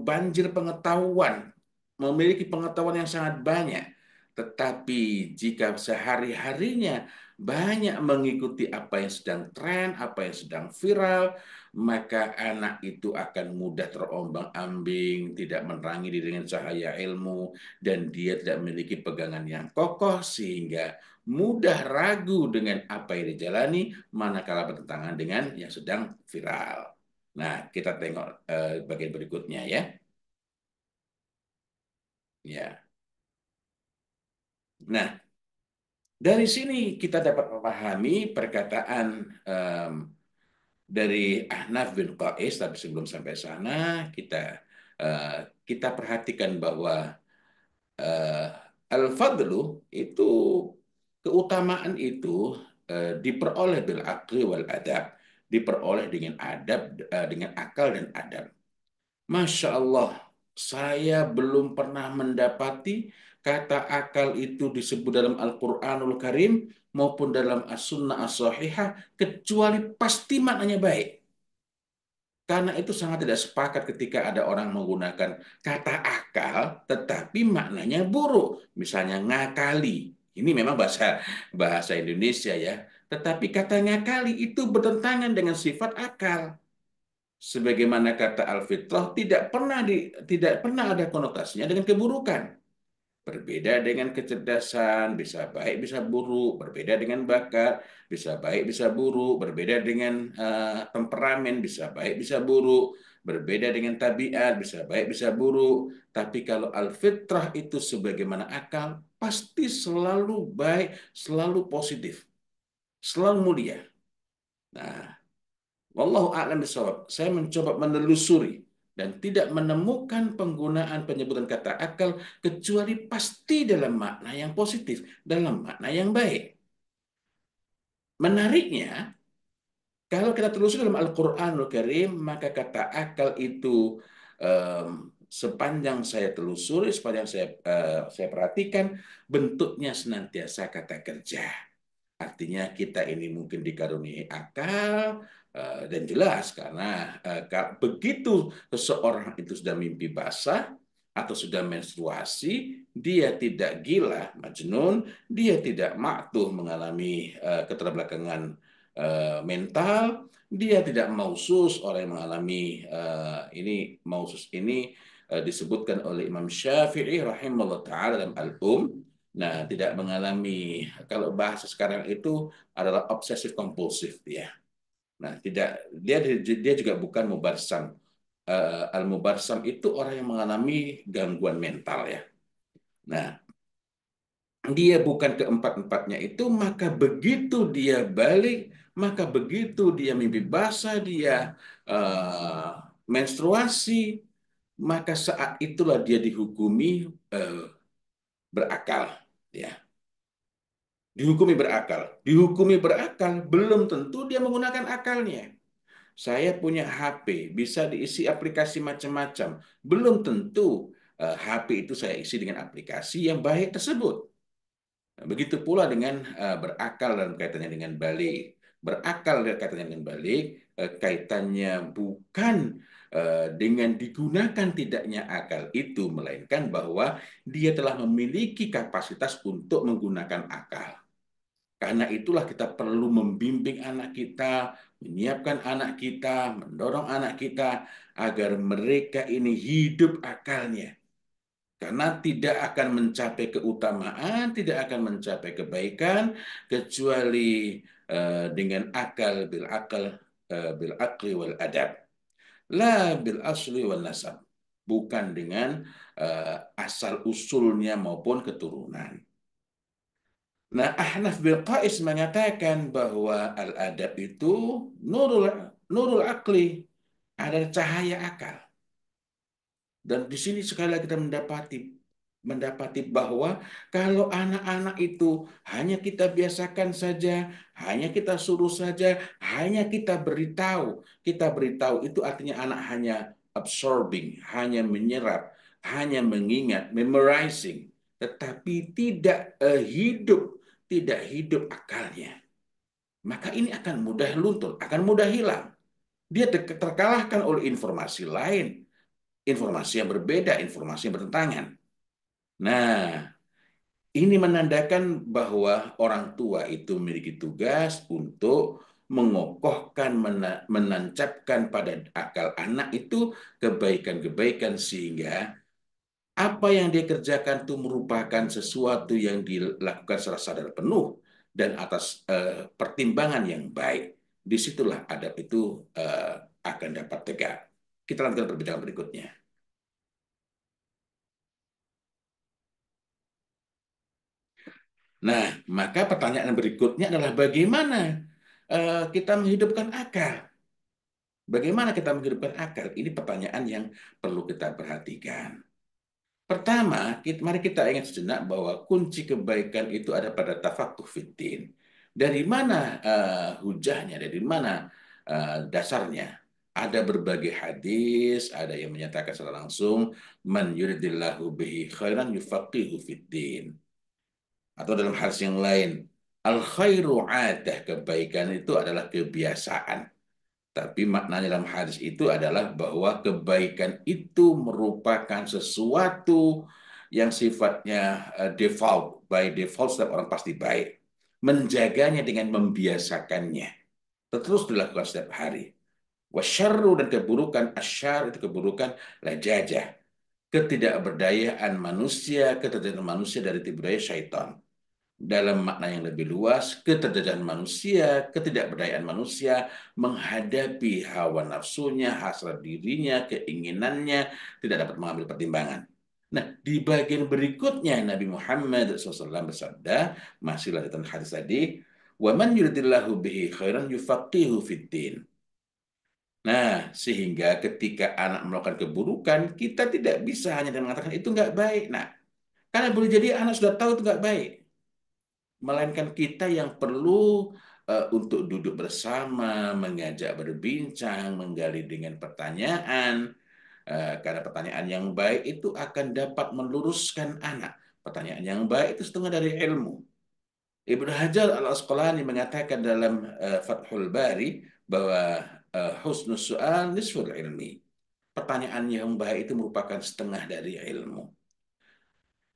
banjir pengetahuan, memiliki pengetahuan yang sangat banyak, tetapi jika sehari-harinya banyak mengikuti apa yang sedang tren, apa yang sedang viral, maka anak itu akan mudah terombang-ambing, tidak menerangi diri dengan cahaya ilmu, dan dia tidak memiliki pegangan yang kokoh, sehingga mudah ragu dengan apa yang dijalani manakala bertentangan dengan yang sedang viral. Nah, kita tengok bagian berikutnya ya. Ya. Nah, dari sini kita dapat memahami perkataan em, dari Ahnaf bin Qais, tapi sebelum sampai sana eh, kita perhatikan bahwa eh, al-fadlu itu, keutamaan itu diperoleh bil aqli wal adab, diperoleh dengan adab, dengan akal dan adab. Masya Allah, saya belum pernah mendapati kata akal itu disebut dalam Al-Quranul Karim maupun dalam As-Sunnah As-Sahihah, kecuali pasti maknanya baik. Karena itu sangat tidak sepakat ketika ada orang menggunakan kata akal tetapi maknanya buruk. Misalnya ngakali. Ini memang bahasa bahasa Indonesia ya. Tetapi kata ngakali itu bertentangan dengan sifat akal. Sebagaimana kata al-fitrah tidak pernah ada konotasinya dengan keburukan. Berbeda dengan kecerdasan, bisa baik bisa buruk, berbeda dengan bakat, bisa baik bisa buruk, berbeda dengan temperamen, bisa baik bisa buruk, berbeda dengan tabiat, bisa baik bisa buruk. Tapi kalau al-fitrah itu sebagaimana akal, pasti selalu baik, selalu positif, selalu mulia. Nah, wallahu a'lam bishawab. Saya mencoba menelusuri dan tidak menemukan penggunaan penyebutan kata akal kecuali pasti dalam makna yang positif, dalam makna yang baik. Menariknya, kalau kita telusuri dalam Al-Qur'anul Karim, maka kata akal itu sepanjang saya telusuri, sepanjang saya perhatikan, bentuknya senantiasa kata kerja. Artinya kita ini mungkin dikaruniai akal, dan jelas karena begitu seseorang itu sudah mimpi basah atau sudah menstruasi, dia tidak gila, majnun, dia tidak maktuh mengalami keterbelakangan mental, dia tidak mausus, orang yang mengalami ini mausus ini disebutkan oleh Imam Syafi'i rahimahullah taala dalam Al-Um. Nah, tidak mengalami, kalau bahasa sekarang itu adalah obsesif kompulsif dia. Nah, tidak, dia juga bukan mubarsam. Al-mubarsam itu orang yang mengalami gangguan mental ya. Nah, dia bukan keempat-empatnya itu, maka begitu dia balik, maka begitu dia mimpi basah, dia menstruasi, maka saat itulah dia dihukumi berakal ya. Dihukumi berakal, belum tentu dia menggunakan akalnya. Saya punya HP, bisa diisi aplikasi macam-macam. Belum tentu HP itu saya isi dengan aplikasi yang baik tersebut. Begitu pula dengan berakal dan kaitannya dengan balik. Berakal dan kaitannya dengan balik, kaitannya bukan dengan digunakan tidaknya akal itu, melainkan bahwa dia telah memiliki kapasitas untuk menggunakan akal. Karena itulah kita perlu membimbing anak kita, menyiapkan anak kita, mendorong anak kita agar mereka ini hidup akalnya. Karena tidak akan mencapai keutamaan, tidak akan mencapai kebaikan kecuali dengan akal bil akli wal adab. La bil asli wal nasab. Bukan dengan asal usulnya maupun keturunan. Nah, Ahnaf bin Qais mengatakan bahwa al-adab itu nurul nurul akli, ada cahaya akal. Dan di sini sekali lagi kita mendapati bahwa kalau anak-anak itu hanya kita biasakan saja, hanya kita suruh saja, hanya kita beritahu itu artinya anak hanya absorbing, hanya menyerap, hanya mengingat, memorizing, tetapi tidak hidup, tidak hidup akalnya, maka ini akan mudah luntur, akan mudah hilang. Dia terkalahkan oleh informasi lain, informasi yang berbeda, informasi yang bertentangan. Nah, ini menandakan bahwa orang tua itu memiliki tugas untuk mengokohkan, menancapkan pada akal anak itu kebaikan-kebaikan, sehingga apa yang dia kerjakan itu merupakan sesuatu yang dilakukan secara sadar penuh dan atas pertimbangan yang baik. Disitulah adab itu akan dapat tegak. Kita lanjutkan perbincangan berikutnya. Nah, maka pertanyaan berikutnya adalah bagaimana kita menghidupkan akal? Bagaimana kita menghidupkan akal? Ini pertanyaan yang perlu kita perhatikan. Pertama, mari kita ingat sejenak bahwa kunci kebaikan itu ada pada tafakuh fiddin. Dari mana hujahnya? Dari mana dasarnya? Ada berbagai hadis, ada yang menyatakan secara langsung, man yuridillahu bihi khairan yufaqihu fiddin. Atau dalam hadis yang lain, al khairu adah, kebaikan itu adalah kebiasaan. Tapi maknanya dalam hadis itu adalah bahwa kebaikan itu merupakan sesuatu yang sifatnya default, by default setiap orang pasti baik. Menjaganya dengan membiasakannya. Terus dilakukan setiap hari. Wasyarru, dan keburukan, asyar itu keburukan, lajajah. Ketidakberdayaan manusia, keterjatuhan manusia dari tipu daya syaitan. Dalam makna yang lebih luas, keterjatuhan manusia, ketidakberdayaan manusia menghadapi hawa nafsunya, hasrat dirinya, keinginannya, tidak dapat mengambil pertimbangan. Nah, di bagian berikutnya Nabi Muhammad SAW bersabda, masih lanjutan hadis tadi, "Wa man yuridillahu bihi khairan yufaqihu fiddin." Nah, sehingga ketika anak melakukan keburukan, kita tidak bisa hanya dengan mengatakan itu nggak baik. Nah, karena boleh jadi anak sudah tahu itu nggak baik, melainkan kita yang perlu untuk duduk bersama, mengajak berbincang, menggali dengan pertanyaan, karena pertanyaan yang baik itu akan dapat meluruskan anak. Pertanyaan yang baik itu setengah dari ilmu. Ibnu Hajar Al-Asqalani mengatakan dalam Fathul Bari bahwa husnul su'al nisful ilmi. Pertanyaan yang baik itu merupakan setengah dari ilmu.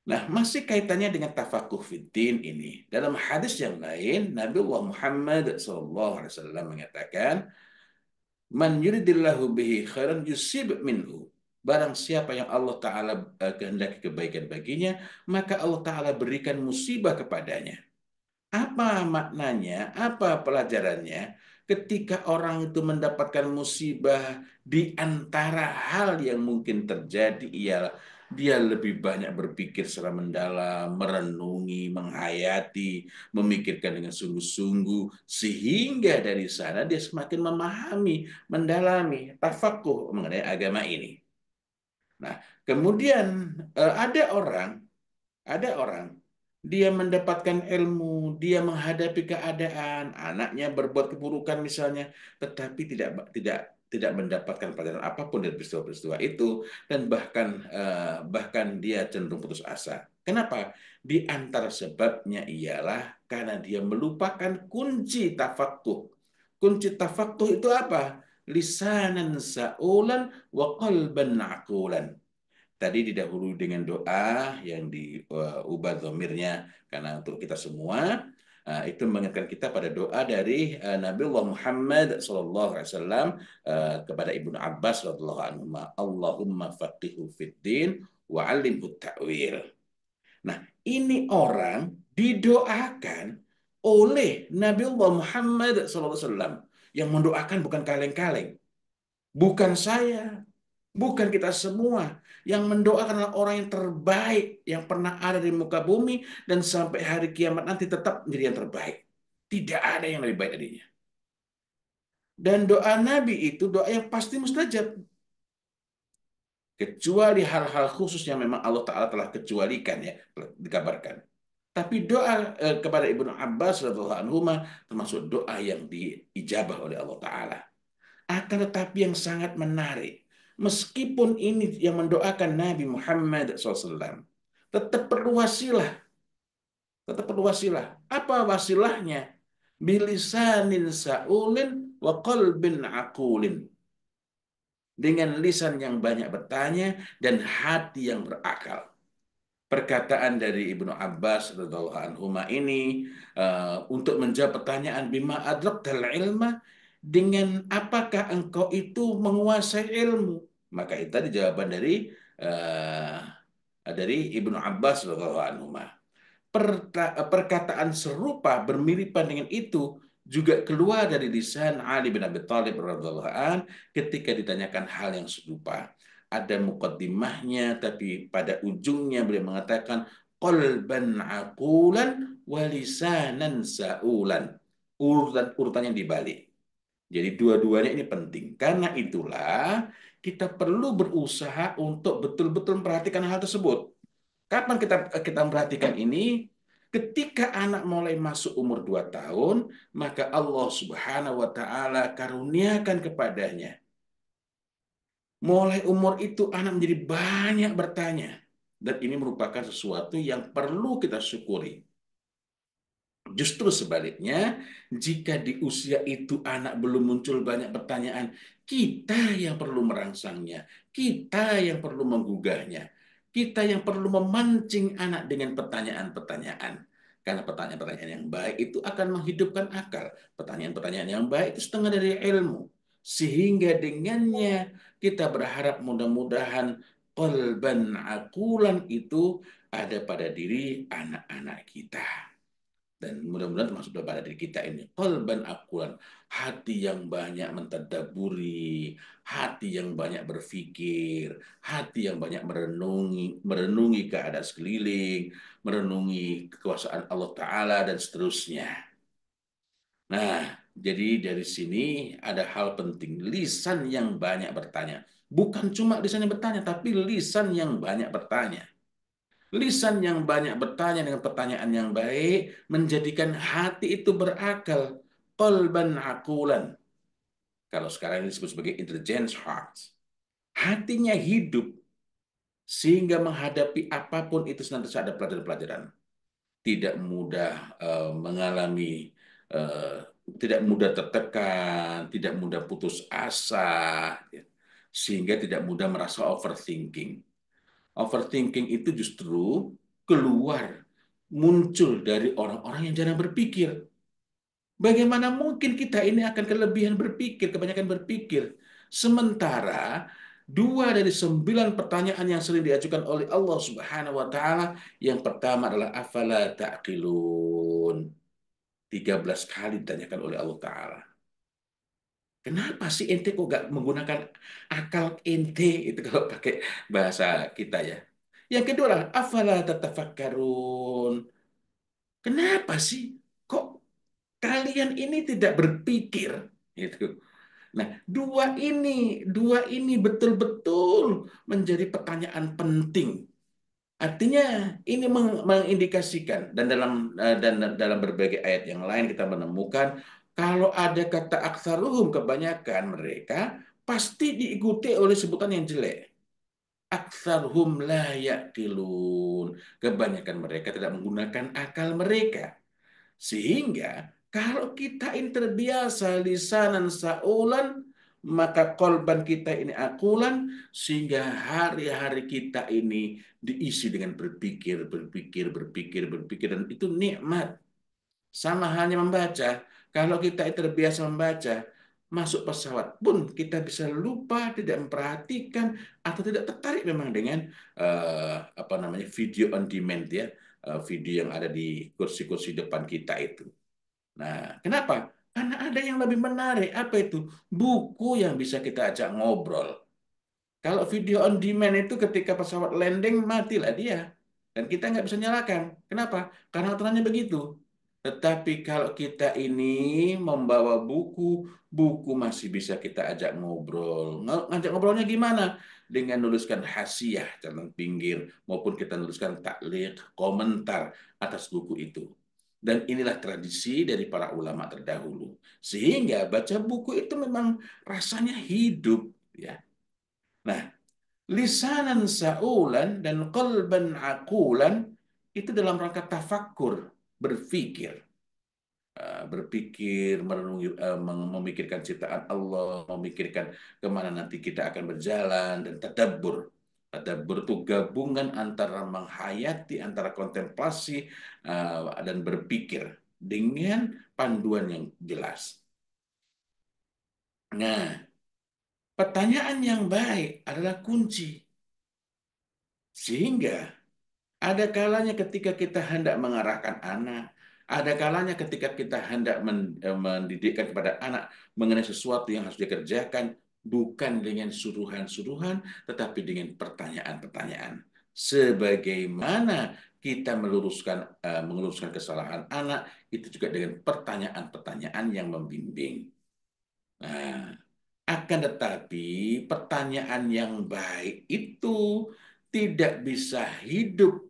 Nah, masih kaitannya dengan tafakuh fiddin ini. Dalam hadis yang lain, Nabi Muhammad SAW mengatakan, "Man yuridillahu bihi khairan yusib minhu." Barang siapa yang Allah Ta'ala kehendaki kebaikan baginya, maka Allah Ta'ala berikan musibah kepadanya. Apa maknanya? Apa pelajarannya? Ketika orang itu mendapatkan musibah, di antara hal yang mungkin terjadi ialah dia lebih banyak berpikir secara mendalam, merenungi, menghayati, memikirkan dengan sungguh-sungguh, sehingga dari sana dia semakin memahami, mendalami, tafakuh mengenai agama ini. Nah, kemudian ada orang dia mendapatkan ilmu, dia menghadapi keadaan, anaknya berbuat keburukan misalnya, tetapi tidak mendapatkan pelajaran apapun dari peristiwa-peristiwa itu, dan bahkan dia cenderung putus asa. Kenapa? Di antara sebabnya ialah karena dia melupakan kunci tafakuh. Kunci tafakuh itu apa? Lisanan sa'ulan wa qalban aqulan. Tadi didahului dengan doa yang diubah dhamirnya karena untuk kita semua, itu mengingatkan kita pada doa dari Nabi Allah Muhammad SAW kepada Ibnu Abbas radhiyallahu anhu, Allahumma faqihu fid din wa 'allimhu ta'wil. Nah, ini orang didoakan oleh Nabi Allah Muhammad SAW. Yang mendoakan bukan kaleng-kaleng, bukan saya, bukan kita semua. Yang mendoakan adalah orang yang terbaik yang pernah ada di muka bumi, dan sampai hari kiamat nanti tetap menjadi yang terbaik. Tidak ada yang lebih baik darinya. Dan doa Nabi itu doa yang pasti mustajab. Kecuali hal-hal khusus yang memang Allah Ta'ala telah kecualikan, ya, dikabarkan. Tapi doa kepada Ibnu Abbas radhiyallahu anhu termasuk doa yang diijabah oleh Allah Ta'ala. Akan tetapi yang sangat menarik, meskipun ini yang mendoakan Nabi Muhammad SAW, tetap perlu wasilah. Tetap perlu wasilah. Apa wasilahnya? Bilisanin sa'ulin wa qalbin aqulin. Dengan lisan yang banyak bertanya dan hati yang berakal. Perkataan dari Ibnu Abbas radhiyallahu anhu ini untuk menjawab pertanyaan bima adraktal ilma, dengan apakah engkau itu menguasai ilmu, maka itu tadi jawaban dari Ibnu Abbas radhiyallahu anhu. Perkataan serupa bermiripan dengan itu juga keluar dari lisan Ali bin Abi Thalib radhiyallahu an ketika ditanyakan hal yang serupa. Ada mukaddimahnya, tapi pada ujungnya beliau mengatakan qalban aqulan walisanan saulan. Urutan yang dibalik. Jadi dua-duanya ini penting. Karena itulah kita perlu berusaha untuk betul-betul memperhatikan hal tersebut. Kapan kita kita memperhatikan ini? Ketika anak mulai masuk umur 2 tahun, maka Allah Subhanahu wa taala karuniakan kepadanya. Mulai umur itu anak menjadi banyak bertanya. Dan ini merupakan sesuatu yang perlu kita syukuri. Justru sebaliknya, jika di usia itu anak belum muncul banyak pertanyaan, kita yang perlu merangsangnya, kita yang perlu menggugahnya, kita yang perlu memancing anak dengan pertanyaan-pertanyaan. Karena pertanyaan-pertanyaan yang baik itu akan menghidupkan akal. Pertanyaan-pertanyaan yang baik itu setengah dari ilmu. Sehingga dengannya kita berharap mudah-mudahan qalban akulan itu ada pada diri anak-anak kita. Dan mudah-mudahan termasuk pada diri kita ini. Qalban akulan, hati yang banyak mentadaburi, hati yang banyak berpikir, hati yang banyak merenungi keadaan sekeliling, merenungi kekuasaan Allah Ta'ala, dan seterusnya. Nah, jadi dari sini ada hal penting. Lisan yang banyak bertanya. Bukan cuma lisan yang bertanya, tapi lisan yang banyak bertanya. Lisan yang banyak bertanya dengan pertanyaan yang baik menjadikan hati itu berakal. Qalban akulan. Kalau sekarang ini disebut sebagai intelligence heart. Hatinya hidup sehingga menghadapi apapun itu senantiasa ada pelajaran-pelajaran. Tidak mudah mengalami, uh, tidak mudah tertekan, tidak mudah putus asa, ya. Sehingga tidak mudah merasa overthinking. Overthinking itu justru keluar, muncul dari orang-orang yang jarang berpikir. Bagaimana mungkin kita ini akan kelebihan berpikir, kebanyakan berpikir. Sementara 2 dari 9 pertanyaan yang sering diajukan oleh Allah Subhanahu wa taala, yang pertama adalah afala ta'qilun. 13 kali ditanyakan oleh Allah taala. Kenapa sih ente kok gak menggunakan akal ente, itu kalau pakai bahasa kita ya. Yang kedua adalah afala tatafakkarun. Kenapa sih kok kalian ini tidak berpikir? Gitu. Nah, dua ini betul-betul menjadi pertanyaan penting. Artinya ini mengindikasikan, dan dalam berbagai ayat yang lain kita menemukan kalau ada kata aksaruhum, kebanyakan mereka pasti diikuti oleh sebutan yang jelek. Aksaruhum la yaqilun. Kebanyakan mereka tidak menggunakan akal mereka. Sehingga kalau kita ini terbiasa lisanan saulan, maka kolban kita ini akulan, sehingga hari-hari kita ini diisi dengan berpikir, berpikir, berpikir, berpikir, dan itu nikmat. Sama halnya membaca. Kalau kita terbiasa membaca, masuk pesawat pun kita bisa lupa, tidak memperhatikan, atau tidak tertarik memang dengan apa namanya, video on demand ya, video yang ada di kursi-kursi depan kita itu. Nah, kenapa? Karena ada yang lebih menarik. Apa itu? Buku yang bisa kita ajak ngobrol. Kalau video on demand itu ketika pesawat landing, matilah dia. Dan kita nggak bisa nyalakan. Kenapa? Karena aturannya begitu. Tetapi kalau kita ini membawa buku, buku masih bisa kita ajak ngobrol. Ngajak ngobrolnya gimana? Dengan nuliskan hasiah, catatan pinggir, maupun kita nuliskan taklik, komentar atas buku itu. Dan inilah tradisi dari para ulama terdahulu. Sehingga baca buku itu memang rasanya hidup, ya. Nah, lisanan saulan dan qalban akulan itu dalam rangka tafakur, berpikir. Berpikir, merenungi, memikirkan ciptaan Allah, memikirkan kemana nanti kita akan berjalan, dan tadabbur. Tadabbur itu gabungan antara menghayati, antara kontemplasi, dan berpikir dengan panduan yang jelas. Nah, pertanyaan yang baik adalah kunci. Sehingga ada kalanya ketika kita hendak mengarahkan anak, ada kalanya ketika kita hendak mendidikkan kepada anak mengenai sesuatu yang harus dikerjakan, bukan dengan suruhan-suruhan, tetapi dengan pertanyaan-pertanyaan. Sebagaimana kita meluruskan kesalahan anak, itu juga dengan pertanyaan-pertanyaan yang membimbing. Nah, akan tetapi pertanyaan yang baik itu tidak bisa hidup,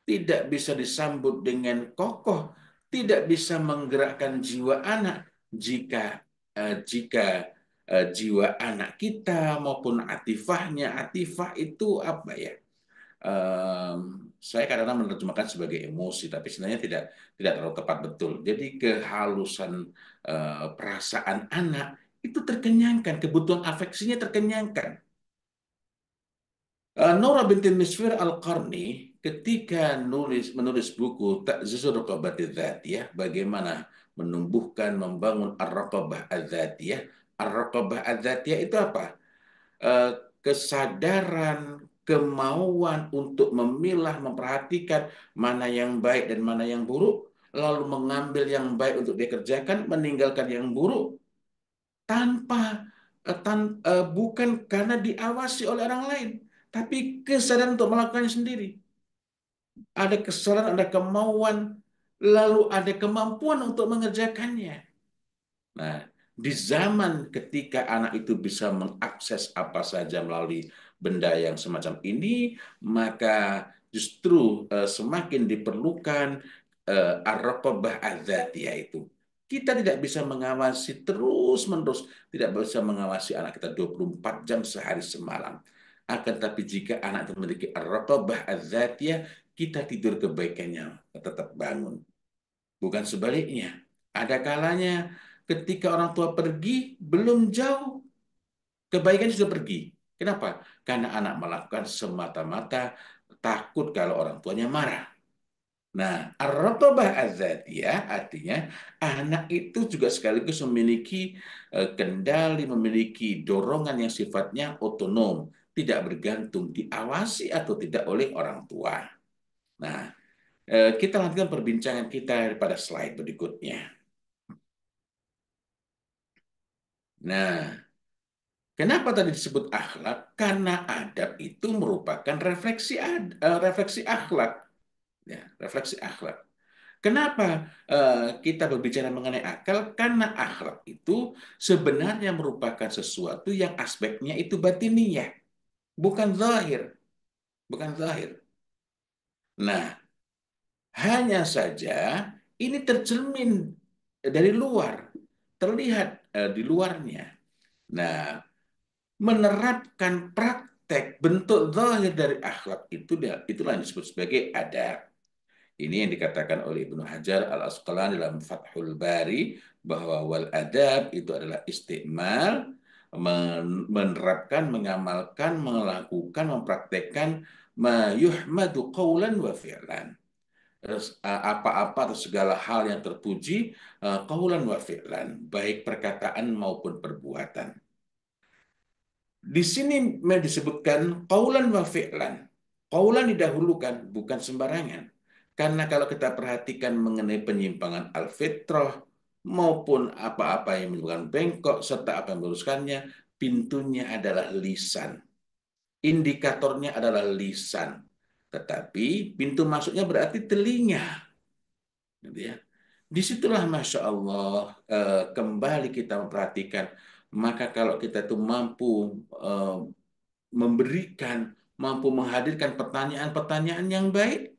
tidak bisa disambut dengan kokoh, tidak bisa menggerakkan jiwa anak jika jiwa anak kita maupun atifahnya, atifah itu apa ya? Saya kadang-kadang menerjemahkan sebagai emosi, tapi sebenarnya tidak terlalu tepat betul. Jadi kehalusan perasaan anak itu terkenyangkan, kebutuhan afeksinya terkenyangkan. Nora binti Misfir Al-Qarni ketika menulis buku Ta'zizur Raqabati Dzatiyah, bagaimana menumbuhkan, membangun Ar-Raqabah Adzatiyah. Ar-Raqabah Adzatiyah itu apa? Eh, Kesadaran, kemauan untuk memilah, memperhatikan mana yang baik dan mana yang buruk, lalu mengambil yang baik untuk dikerjakan, meninggalkan yang buruk, tanpa bukan karena diawasi oleh orang lain, tapi kesadaran untuk melakukannya sendiri. Ada kesadaran, ada kemauan, lalu ada kemampuan untuk mengerjakannya. Nah, di zaman ketika anak itu bisa mengakses apa saja melalui benda yang semacam ini, maka justru semakin diperlukan ar-raqabah adzatiyah itu. Kita tidak bisa mengawasi terus-menerus, tidak bisa mengawasi anak kita 24 jam sehari semalam. Akan tapi jika anak itu memiliki ar-raqabah adzatiyah, kita tidur kebaikannya tetap bangun. Bukan sebaliknya. Ada kalanya ketika orang tua pergi, belum jauh, kebaikan sudah pergi. Kenapa? Karena anak melakukan semata-mata takut kalau orang tuanya marah. Nah, ar-raqabah az-zatiyah artinya anak itu juga sekaligus memiliki kendali, memiliki dorongan yang sifatnya otonom, tidak bergantung diawasi atau tidak oleh orang tua. Nah, kita lanjutkan perbincangan kita pada slide berikutnya. Nah, kenapa tadi disebut akhlak? Karena adab itu merupakan refleksi akhlak, ya, refleksi akhlak. Kenapa kita berbicara mengenai akal? Karena akhlak itu sebenarnya merupakan sesuatu yang aspeknya itu batiniyah, bukan zahir, bukan zahir. Nah, hanya saja ini tercermin dari luar, terlihat di luarnya. Nah, menerapkan praktek bentuk zahir dari akhlak itu itulah yang disebut sebagai adab. Ini yang dikatakan oleh Ibnu Hajar Al Asqalani dalam Fathul Bari bahwa wal adab itu adalah istimal, menerapkan, mengamalkan, melakukan, mempraktekkan ma yuhmadu qawlan wa fi'lan. Apa-apa atau segala hal yang terpuji qawlan wa fi'lan, baik perkataan maupun perbuatan. Di sini disebutkan qaulan wa fi'lan. Qaulan didahulukan, bukan sembarangan. Karena kalau kita perhatikan mengenai penyimpangan al-fitrah maupun apa-apa yang menyebabkan bengkok serta apa yang meluruskannya, pintunya adalah lisan. Indikatornya adalah lisan. Tetapi pintu masuknya berarti telinga. Gitu ya. Disitulah Masya Allah kembali kita memperhatikan. Maka kalau kita itu mampu memberikan, mampu menghadirkan pertanyaan-pertanyaan yang baik,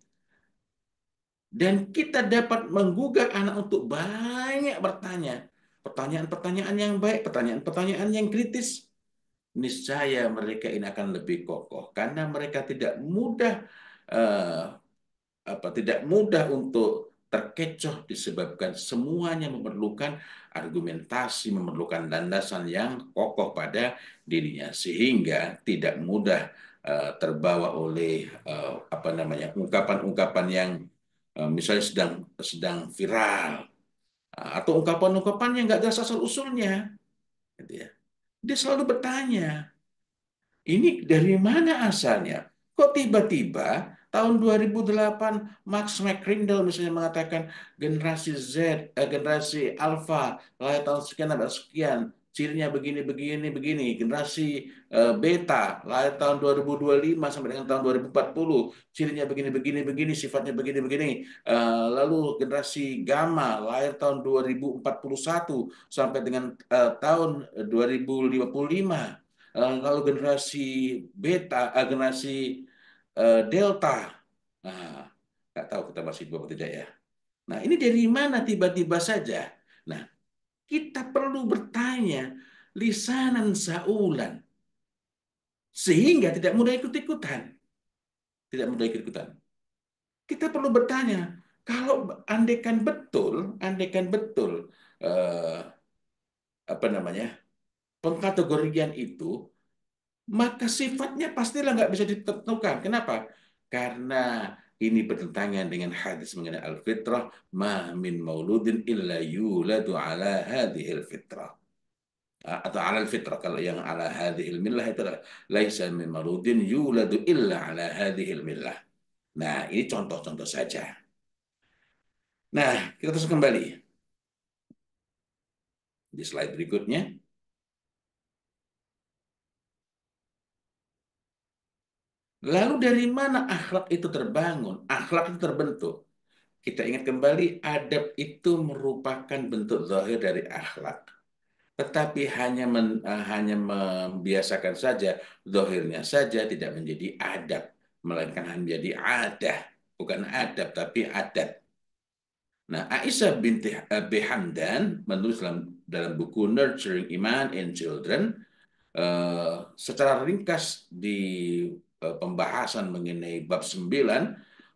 dan kita dapat menggugah anak untuk banyak bertanya, pertanyaan-pertanyaan yang baik, pertanyaan-pertanyaan yang kritis, niscaya mereka ini akan lebih kokoh karena mereka tidak mudah eh, tidak mudah untuk terkecoh disebabkan semuanya memerlukan argumentasi, memerlukan landasan yang kokoh pada dirinya sehingga tidak mudah terbawa oleh apa namanya ungkapan-ungkapan yang misalnya sedang sedang viral atau ungkapan-ungkapan yang nggak jelas asal usulnya, gitu ya. Dia selalu bertanya, ini dari mana asalnya? Kok tiba-tiba tahun 2008 Max McCrindle misalnya mengatakan generasi Z, generasi Alpha, lahir tahun sekian sampai sekian, cirinya begini, begini, begini. Generasi Beta, lahir tahun 2025 sampai dengan tahun 2040, cirinya begini, begini, begini, sifatnya begini, begini. Lalu generasi Gamma, lahir tahun 2041 sampai dengan tahun 2055. Kalau generasi beta, generasi delta, nah, nggak tahu kita masih hidup atau tidak ya. Nah, ini dari mana tiba-tiba saja? Nah, kita perlu bertanya lisanan saulan sehingga tidak mudah ikut-ikutan, tidak mudah ikut-ikutan. Kita perlu bertanya, kalau andaikan betul eh, apa namanya pengkategorian itu maka sifatnya pastilah nggak bisa ditentukan. Kenapa? Karena ini bertentangan dengan hadis mengenai al-fitrah, ma min mauludin illa yuladu ala hadhil fitrah. Atau ala al-fitrah, kalau yang ala hadhil millah itu adalah laisa min mauludin yuladu illa ala hadhil millah. Nah, ini contoh-contoh saja. Nah, kita terus kembali di slide berikutnya. Lalu dari mana akhlak itu terbangun? Akhlak itu terbentuk. Kita ingat kembali, adab itu merupakan bentuk zahir dari akhlak. Tetapi hanya membiasakan saja, zahirnya saja tidak menjadi adab. Melainkan hanya menjadi adah. Bukan adab, tapi adat. Nah, Aisyah binti Abi Hamdan menulis dalam buku Nurturing Iman in Children, secara ringkas di pembahasan mengenai bab 9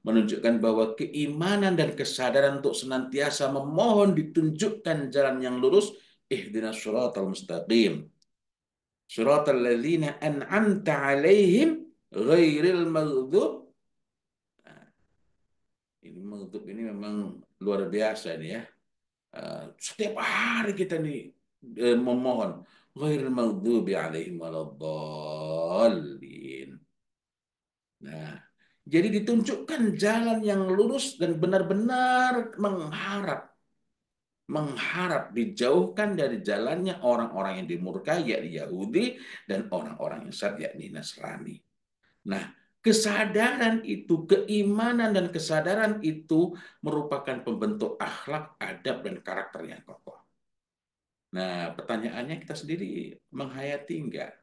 menunjukkan bahwa keimanan dan kesadaran untuk senantiasa memohon ditunjukkan jalan yang lurus, ihdinas syiratal mustaqim, syiratal ladzina an'amta alaihim ghairil maghdub. Ini maghdub ini memang luar biasa nih ya. Setiap hari kita nih memohon ghairil maghdubi alaihim waladdallin. Nah, jadi ditunjukkan jalan yang lurus dan benar-benar mengharap dijauhkan dari jalannya orang-orang yang dimurkai yakni Yahudi dan orang-orang yang sesat yakni Nasrani. Nah, kesadaran itu, keimanan dan kesadaran itu merupakan pembentuk akhlak, adab dan karakter yang kokoh. Nah, pertanyaannya kita sendiri menghayati enggak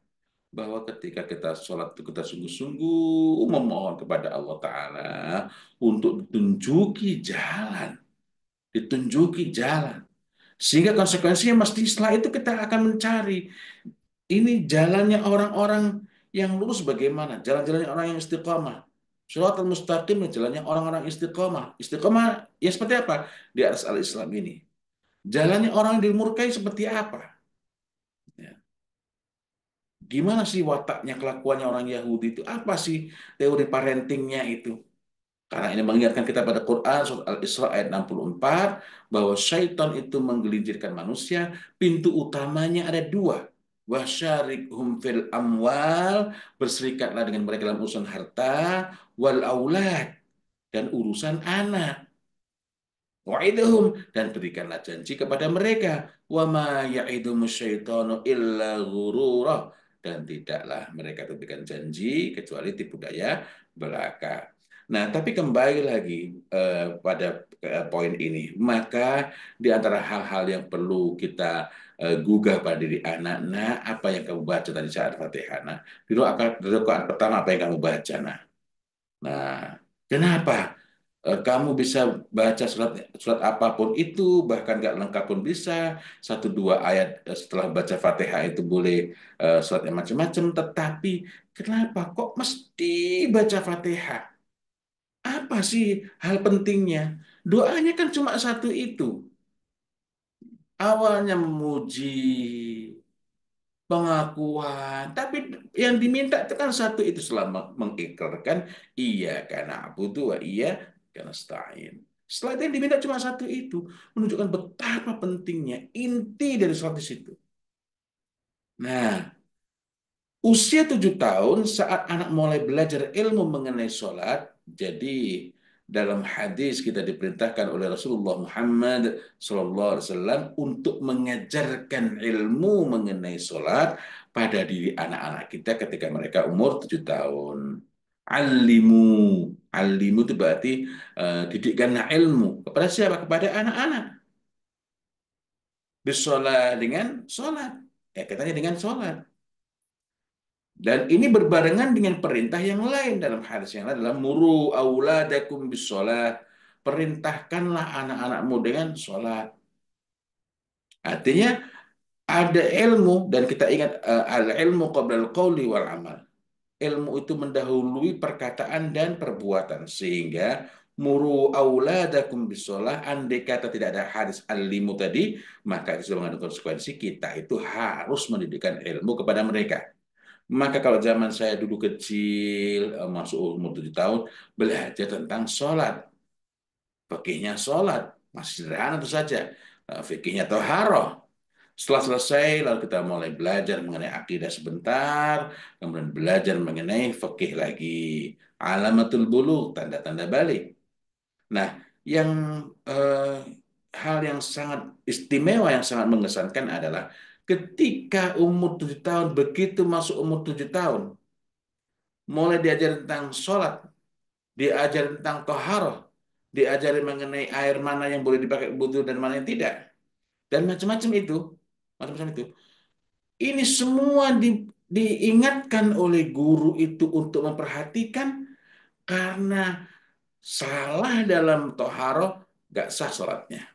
bahwa ketika kita sholat itu kita sungguh-sungguh memohon kepada Allah Ta'ala untuk ditunjuki jalan. Sehingga konsekuensinya mesti setelah itu kita akan mencari ini jalannya orang-orang yang lurus bagaimana, jalan-jalannya orang yang istiqamah. Shiratal mustaqim jalannya orang-orang istiqamah. Istiqamah ya seperti apa? Di atas al-Islam ini. Jalannya orang yang dimurkai seperti apa? Ya. Gimana sih wataknya, kelakuannya orang Yahudi itu? Apa sih teori parentingnya itu? Karena ini mengingatkan kita pada Quran surat Al-Isra ayat 64 bahwa syaitan itu menggelincirkan manusia, pintu utamanya ada dua. Wasyarikhum fil amwal, berserikatlah dengan mereka dalam urusan harta, wal aulad, dan urusan anak. Wa'iduhum, dan berikanlah janji kepada mereka. Wa ma ya'idumu syaitanu illa ghurura, dan tidaklah mereka itu berikan janji kecuali tipu daya belaka. Nah, tapi kembali lagi pada poin ini, maka di antara hal-hal yang perlu kita gugah pada diri anak, nah apa yang kamu baca tadi saat Fatihah? Nah, di rakaat pertama apa yang kamu baca? Nah, kenapa? Kamu bisa baca surat surat apapun itu, bahkan nggak lengkap pun bisa. Satu dua ayat setelah baca Fatihah itu boleh surat yang macam-macam. Tetapi kenapa kok mesti baca Fatihah? Apa sih hal pentingnya? Doanya kan cuma satu itu. Awalnya memuji, pengakuan, tapi yang diminta itu kan satu itu selama mengikrarkan iya karena butuh iya karena stain. Setelah itu yang diminta cuma satu itu, menunjukkan betapa pentingnya inti dari sholat di situ. Nah, usia 7 tahun saat anak mulai belajar ilmu mengenai sholat, jadi dalam hadis kita diperintahkan oleh Rasulullah Muhammad SAW untuk mengajarkan ilmu mengenai sholat pada diri anak-anak kita ketika mereka umur 7 tahun. Alimu, alimu itu berarti didikkanlah ilmu kepada siapa? Kepada anak-anak. Bersolat dengan sholat. Ya, katanya dengan sholat. Dan ini berbarengan dengan perintah yang lain dalam hadis yang lain adalah muru auladakum bisolat. Perintahkanlah anak-anakmu dengan sholat. Artinya ada ilmu dan kita ingat al ilmu qabla al qawli wal amal. Ilmu itu mendahului perkataan dan perbuatan sehingga muru auladakum bisolah andai kata tidak ada hadis alimu tadi maka itu sudah mengandung konsekuensi kita itu harus mendidikkan ilmu kepada mereka. Maka kalau zaman saya dulu kecil, masuk umur 7 tahun, belajar tentang sholat. Fikihnya sholat. Masih sederhana itu saja. Fikihnya toharoh. Setelah selesai, lalu kita mulai belajar mengenai akidah sebentar, kemudian belajar mengenai fikih lagi. Alamatul bulugh, tanda-tanda balik. Nah, yang eh, hal yang sangat istimewa, yang sangat mengesankan adalah ketika umur 7 tahun, begitu masuk umur 7 tahun, mulai diajar tentang sholat, diajar tentang toharoh, diajarin mengenai air mana yang boleh dipakai wudhu dan mana yang tidak, dan macam-macam itu, macam-macam itu. Ini semua diingatkan oleh guru itu untuk memperhatikan karena salah dalam toharoh gak sah sholatnya.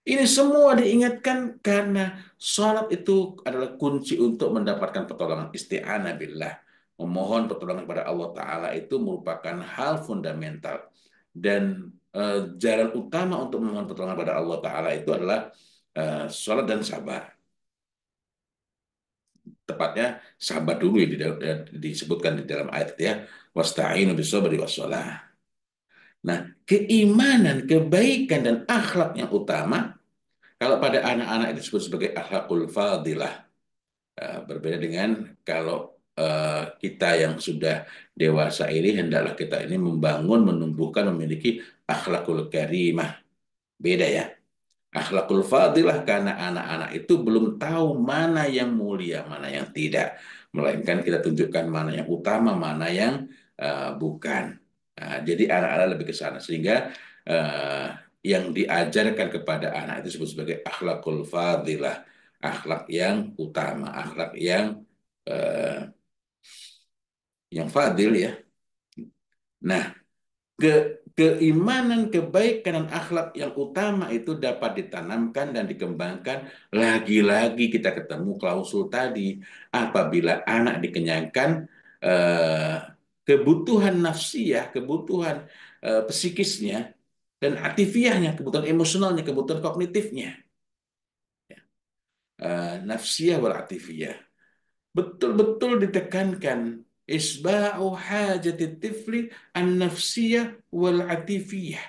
Ini semua diingatkan karena sholat itu adalah kunci untuk mendapatkan pertolongan isti'anah billah. Memohon pertolongan kepada Allah Ta'ala itu merupakan hal fundamental. Dan jalan utama untuk memohon pertolongan kepada Allah Ta'ala itu adalah sholat dan sabar. Tepatnya sabar dulu ya, disebutkan di dalam ayat ya. Wasta'inu bisabri wassalah. Nah, keimanan, kebaikan, dan akhlak yang utama kalau pada anak-anak itu disebut sebagai akhlakul fadilah. Berbeda dengan kalau kita yang sudah dewasa ini, hendaklah kita ini membangun, menumbuhkan, memiliki akhlakul karimah. Beda ya. Akhlakul fadilah karena anak-anak itu belum tahu mana yang mulia, mana yang tidak. Melainkan kita tunjukkan mana yang utama, mana yang bukan. Jadi anak-anak lebih ke sana. Sehingga uh, yang diajarkan kepada anak itu disebut sebagai akhlakul fadilah. Akhlak yang utama, akhlak yang fadil ya. Nah, keimanan, kebaikan, dan akhlak yang utama itu dapat ditanamkan dan dikembangkan. Lagi-lagi kita ketemu klausul tadi, apabila anak dikenyangkan eh, kebutuhan nafsiyah, kebutuhan psikisnya, dan atifiahnya, kebutuhan emosionalnya, kebutuhan kognitifnya, nafsiyah wal atifiyah betul-betul ditekankan isba'u hajati tifli an-nafsiyah wal atifiyah.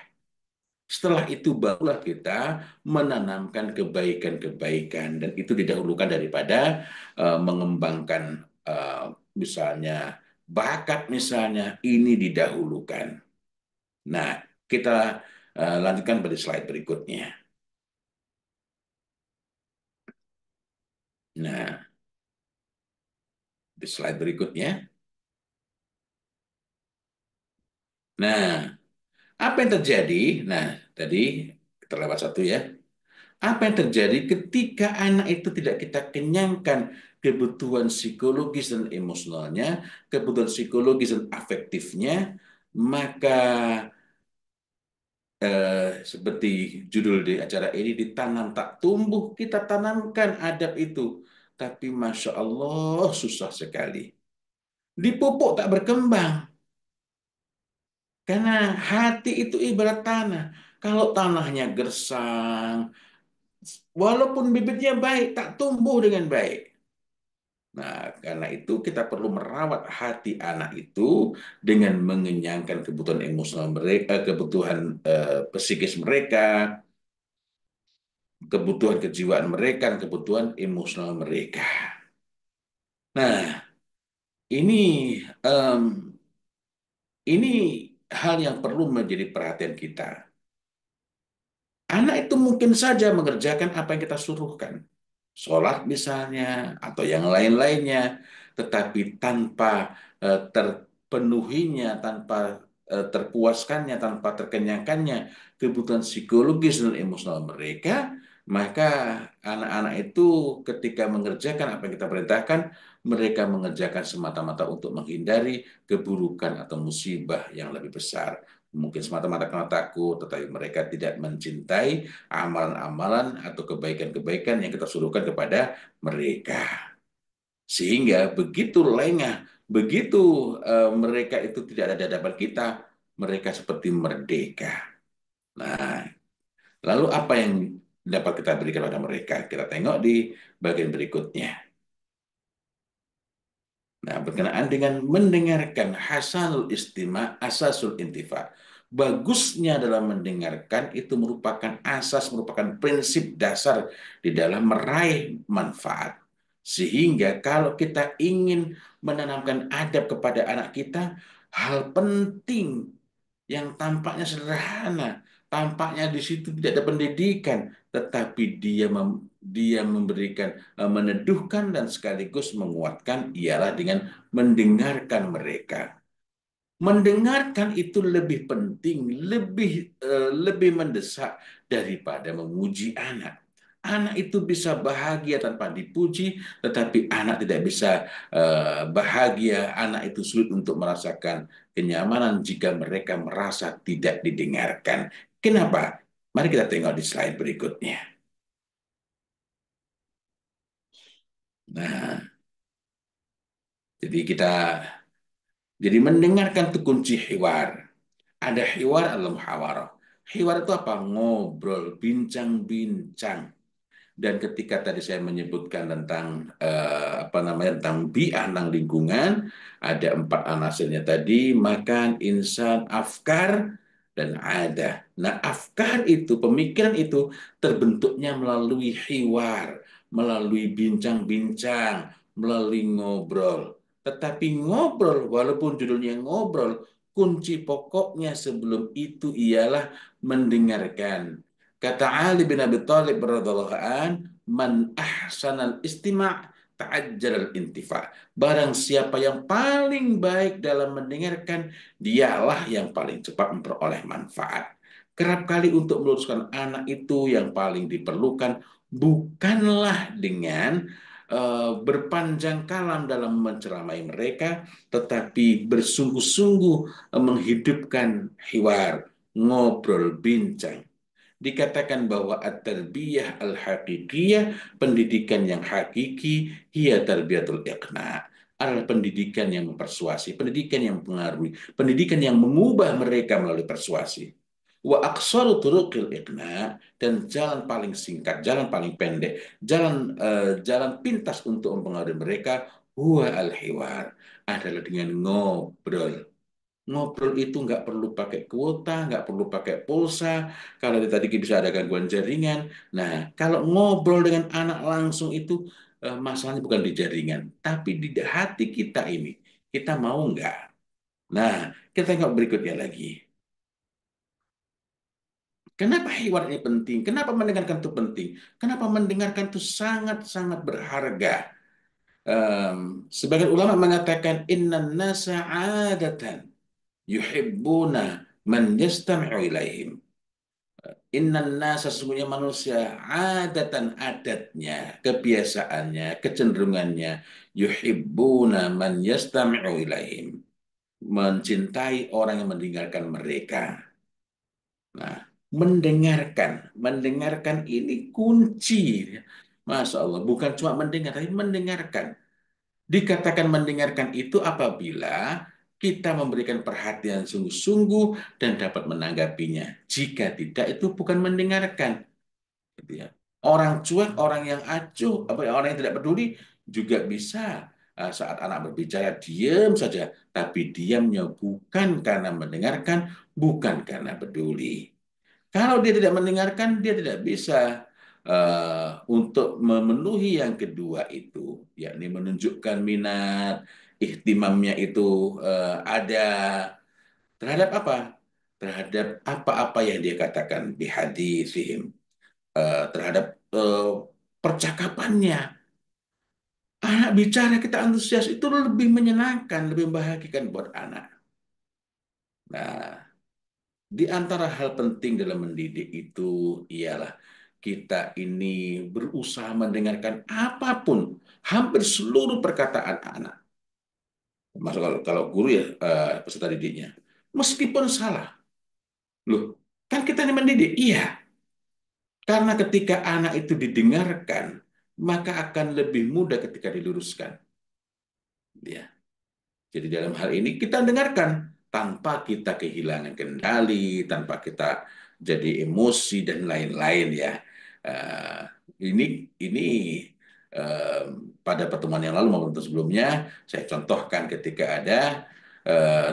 Setelah itu barulah kita menanamkan kebaikan-kebaikan dan itu didahulukan daripada mengembangkan misalnya bakat misalnya ini didahulukan. Nah, kita lanjutkan pada slide berikutnya. Nah, di slide berikutnya. Nah, apa yang terjadi? Nah, tadi terlewat satu ya. Apa yang terjadi ketika anak itu tidak kita kenyangkan kebutuhan psikologis dan emosionalnya, kebutuhan psikologis dan afektifnya, maka seperti judul di acara ini ditanam tak tumbuh, kita tanamkan adab itu. Tapi Masya Allah susah sekali. Dipupuk tak berkembang. Karena hati itu ibarat tanah. Kalau tanahnya gersang, walaupun bibitnya baik, tak tumbuh dengan baik. Nah, karena itu kita perlu merawat hati anak itu dengan mengenyangkan kebutuhan emosional mereka, kebutuhan psikis mereka, kebutuhan kejiwaan mereka, dan kebutuhan emosional mereka. Nah, ini em, ini hal yang perlu menjadi perhatian kita. Anak itu mungkin saja mengerjakan apa yang kita suruhkan. Sholat misalnya, atau yang lain-lainnya. Tetapi tanpa terpenuhinya, tanpa terpuaskannya, tanpa terkenyangkannya kebutuhan psikologis dan emosional mereka, maka anak-anak itu ketika mengerjakan apa yang kita perintahkan, mereka mengerjakan semata-mata untuk menghindari keburukan atau musibah yang lebih besar. Mungkin semata-mata karena takut, tetapi mereka tidak mencintai amalan-amalan atau kebaikan-kebaikan yang kita suruhkan kepada mereka. Sehingga begitu lengah, begitu mereka itu tidak ada di hadapan kita, mereka seperti merdeka. Nah, lalu apa yang dapat kita berikan kepada mereka? Kita tengok di bagian berikutnya. Nah, berkenaan dengan mendengarkan hasanul istima, asasul intifa. Bagusnya dalam mendengarkan itu merupakan asas, merupakan prinsip dasar di dalam meraih manfaat. Sehingga kalau kita ingin menanamkan adab kepada anak kita, hal penting yang tampaknya sederhana, tampaknya di situ tidak ada pendidikan, tetapi dia memberikan meneduhkan dan sekaligus menguatkan ialah dengan mendengarkan mereka. Mendengarkan itu lebih penting, lebih mendesak daripada memuji anak. Anak itu bisa bahagia tanpa dipuji, tetapi anak tidak bisa bahagia. Anak itu sulit untuk merasakan kenyamanan jika mereka merasa tidak didengarkan. Kenapa? Mari kita tengok di slide berikutnya. Nah, jadi jadi mendengarkan itu kunci hiwar. Ada hiwar atau muhawarah. Hiwar itu apa? Ngobrol, bincang-bincang. Dan ketika tadi saya menyebutkan tentang apa namanya tentang bi'ah, tentang lingkungan, ada 4 anasirnya tadi: makan, insan, afkar, dan ada. Nah, afkar itu, pemikiran itu terbentuknya melalui hiwar, melalui bincang-bincang, melalui ngobrol. Tetapi ngobrol, walaupun judulnya ngobrol, kunci pokoknya sebelum itu ialah mendengarkan. Kata Ali bin Abi Thalib radhiyallahu an, "Man ahsanal istima' ta'ajjalal intifa." Barang siapa yang paling baik dalam mendengarkan, dialah yang paling cepat memperoleh manfaat. Kerap kali untuk meluruskan anak itu yang paling diperlukan bukanlah dengan berpanjang kalam dalam menceramai mereka, tetapi bersungguh-sungguh menghidupkan hiwar, ngobrol, bincang. Dikatakan bahwa at-tarbiyah al-haqiqiyah, pendidikan yang hakiki, hiya tarbiyatul iqna, adalah pendidikan yang mempersuasi, pendidikan yang mempengaruhi, pendidikan yang mengubah mereka melalui persuasi. Wa aqsaru turuqil iqna, dan jalan paling singkat, jalan paling pendek, jalan pintas untuk mempengaruhi mereka, huwa al-hiwar, adalah dengan ngobrol. Ngobrol itu nggak perlu pakai kuota, nggak perlu pakai pulsa. Kalau tadi bisa ada gangguan jaringan. Nah, kalau ngobrol dengan anak langsung itu masalahnya bukan di jaringan, tapi di hati kita ini. Kita mau nggak? Nah, kita tengok berikutnya lagi. Kenapa hewan ini penting? Kenapa mendengarkan itu penting? Kenapa mendengarkan itu sangat-sangat berharga? Sebagian ulama mengatakan innan nasa adatan yuhibbuna man yastami'u ilaihim. Innan nasa, sesungguhnya manusia, adatan, adatnya, kebiasaannya, kecenderungannya, yuhibbuna man yastami'u ilaihim, mencintai orang yang mendengarkan mereka. Nah, mendengarkan ini kunci. Masya Allah, bukan cuma mendengar, tapi mendengarkan. Dikatakan mendengarkan itu apabila kita memberikan perhatian sungguh-sungguh dan dapat menanggapinya. Jika tidak, itu bukan mendengarkan. Gitu ya. Orang cuek, orang yang acuh, apa orang yang tidak peduli juga bisa saat anak berbicara diam saja, tapi diamnya bukan karena mendengarkan, bukan karena peduli. Kalau dia tidak mendengarkan, dia tidak bisa untuk memenuhi yang kedua itu, yakni menunjukkan minat, ihtimamnya itu ada terhadap apa? Terhadap apa-apa yang dia katakan di hadisihim, terhadap percakapannya. Anak bicara kita antusias itu lebih menyenangkan, lebih membahagiakan buat anak. Nah, di antara hal penting dalam mendidik itu ialah kita ini berusaha mendengarkan apapun, hampir seluruh perkataan anak. Masuk kalau guru ya peserta didiknya. Meskipun salah. Loh, kan kita ini mendidik. Iya, karena ketika anak itu didengarkan, maka akan lebih mudah ketika diluruskan. Ya. Jadi dalam hal ini kita dengarkan tanpa kita kehilangan kendali, tanpa kita jadi emosi dan lain-lain ya. Eh, ini eh, pada pertemuan yang lalu maupun sebelumnya saya contohkan ketika ada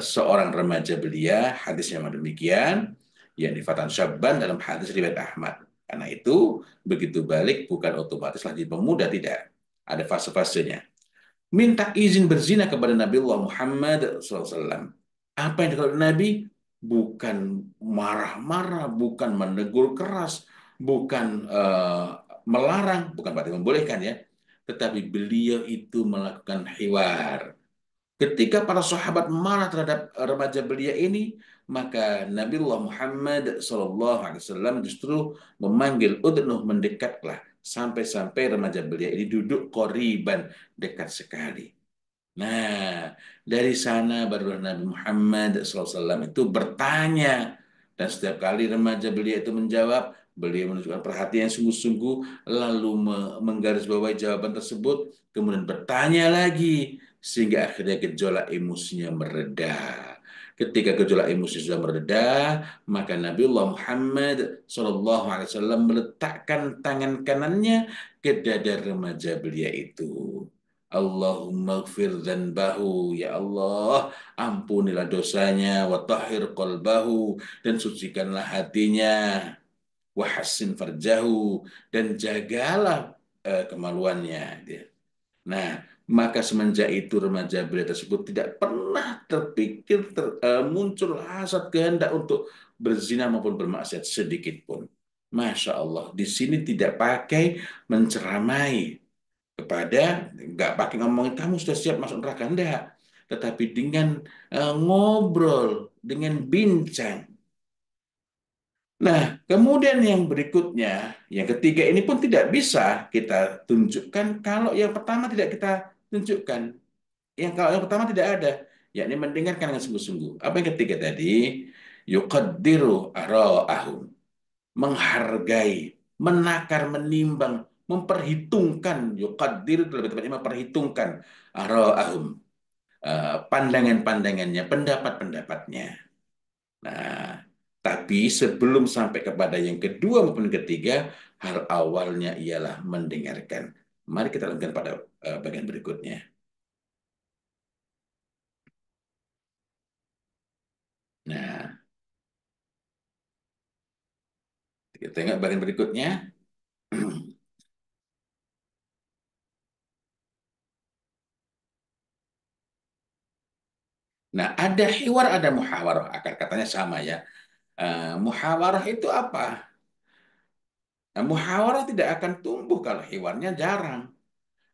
seorang remaja belia, hadisnya demikian, yang difatan syabban dalam hadis riwayat Ahmad. Karena itu begitu balik bukan otomatis lagi pemuda, tidak. Ada fase-fasenya minta izin berzina kepada Nabi Allah Muhammad SAW. Apa yang dilakukan Nabi? Bukan marah-marah, bukan menegur keras, bukan melarang, bukan berarti membolehkan ya. Tetapi beliau itu melakukan hiwar. Ketika para sahabat marah terhadap remaja belia ini, maka Nabiullah Muhammad SAW justru memanggil Udnuh mendekatlah sampai-sampai remaja belia ini duduk koriban dekat sekali. Nah, dari sana barulah Nabi Muhammad SAW itu bertanya. Dan setiap kali remaja belia itu menjawab, beliau menunjukkan perhatian sungguh-sungguh, lalu menggarisbawahi jawaban tersebut, kemudian bertanya lagi, sehingga akhirnya gejolak emosinya mereda. Ketika gejolak emosi sudah mereda, maka Nabiullah Muhammad SAW meletakkan tangan kanannya ke dada remaja belia itu. Allahumma gfir dzanbahu, ya Allah, ampunilah dosanya, wa tahhir qalbahu, dan sucikanlah hatinya, wa hassin farjahu, dan jagalah kemaluannya. Nah, maka semenjak itu remaja belia tersebut tidak pernah terpikir muncul hasad kehendak untuk berzina maupun bermaksiat sedikit pun. Masya Allah, di sini tidak pakai menceramai, kepada nggak pakai ngomongin kamu sudah siap masuk neraka, enggak, tetapi dengan ngobrol, dengan bincang. Nah, kemudian yang berikutnya, yang ketiga ini pun tidak bisa kita tunjukkan kalau yang pertama tidak kita tunjukkan. Yang kalau yang pertama tidak ada, yakni mendengarkan dengan sungguh-sungguh. Apa yang ketiga tadi? Yuqaddiru ara'ahum, menghargai, menakar, menimbang, memperhitungkan, yuqaddir lebih tepatnya memperhitungkan ara'ahum, pandangan-pandangannya, pendapat-pendapatnya. Nah, tapi sebelum sampai kepada yang kedua maupun ketiga, hal awalnya ialah mendengarkan. Mari kita lanjutkan pada bagian berikutnya. Nah, kita tengok bagian berikutnya. Nah, ada hiwar, ada muhawarah. Akar katanya sama ya. Muhawarah itu apa? Nah, muhawarah tidak akan tumbuh kalau hewannya jarang.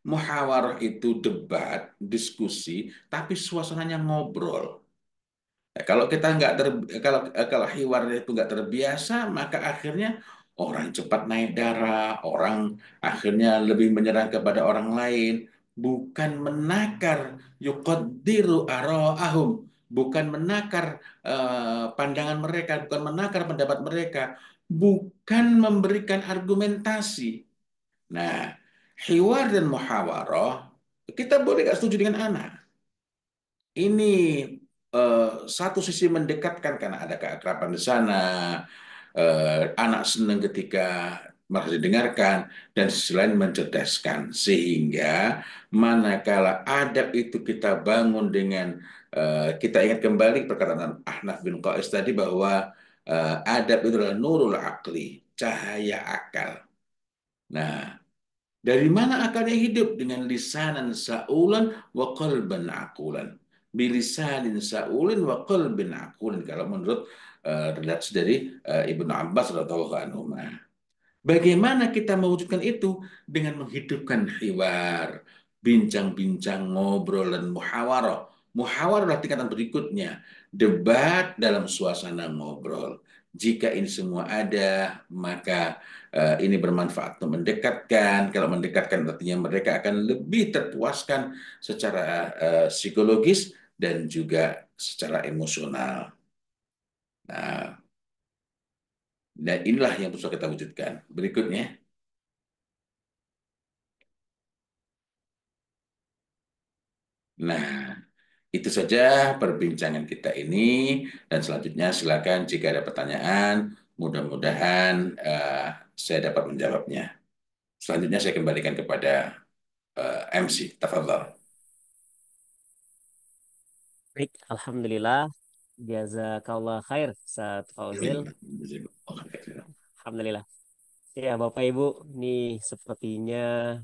Muhawarah itu debat, diskusi, tapi suasananya ngobrol. Ya, kalau kita nggak kalau hewannya itu nggak terbiasa, maka akhirnya orang cepat naik darah, orang akhirnya lebih menyerang kepada orang lain, bukan menakar yuqaddiru ara'ahum, bukan menakar pandangan mereka, bukan menakar pendapat mereka, bukan memberikan argumentasi. Nah, hiwar dan muhawarah, kita boleh nggak setuju dengan anak. Ini satu sisi mendekatkan karena ada keakraban di sana, anak senang ketika merasa didengarkan, dan sisi lain mencerdaskan. Sehingga manakala adab itu kita bangun dengan kita ingat kembali perkataan Ahnaf bin Qais tadi bahwa adab itu adalah nurul akli, cahaya akal. Nah, dari mana akalnya hidup? Dengan lisanan sa'ulan wa qalban akulan. Bilisanin sa'ulin wa qalbin akulan. Kalau menurut redaksi dari Ibnu Abbas radhiyallahu anhu. Bagaimana kita mewujudkan itu? Dengan menghidupkan hiwar, bincang-bincang, ngobrol, dan muhawarah. Muhawarah adalah tingkatan berikutnya, debat dalam suasana ngobrol. Jika ini semua ada, maka ini bermanfaat untuk mendekatkan. Kalau mendekatkan artinya mereka akan lebih terpuaskan secara psikologis dan juga secara emosional. Nah, dan inilah yang harus kita wujudkan. Berikutnya. Nah, itu saja perbincangan kita ini, dan selanjutnya silakan jika ada pertanyaan, mudah-mudahan saya dapat menjawabnya. Selanjutnya saya kembalikan kepada MC. Tafadhol. Baik, Alhamdulillah. Jazakallah khair, Ustaz Fauzil. Alhamdulillah. Ya, Bapak Ibu, ini sepertinya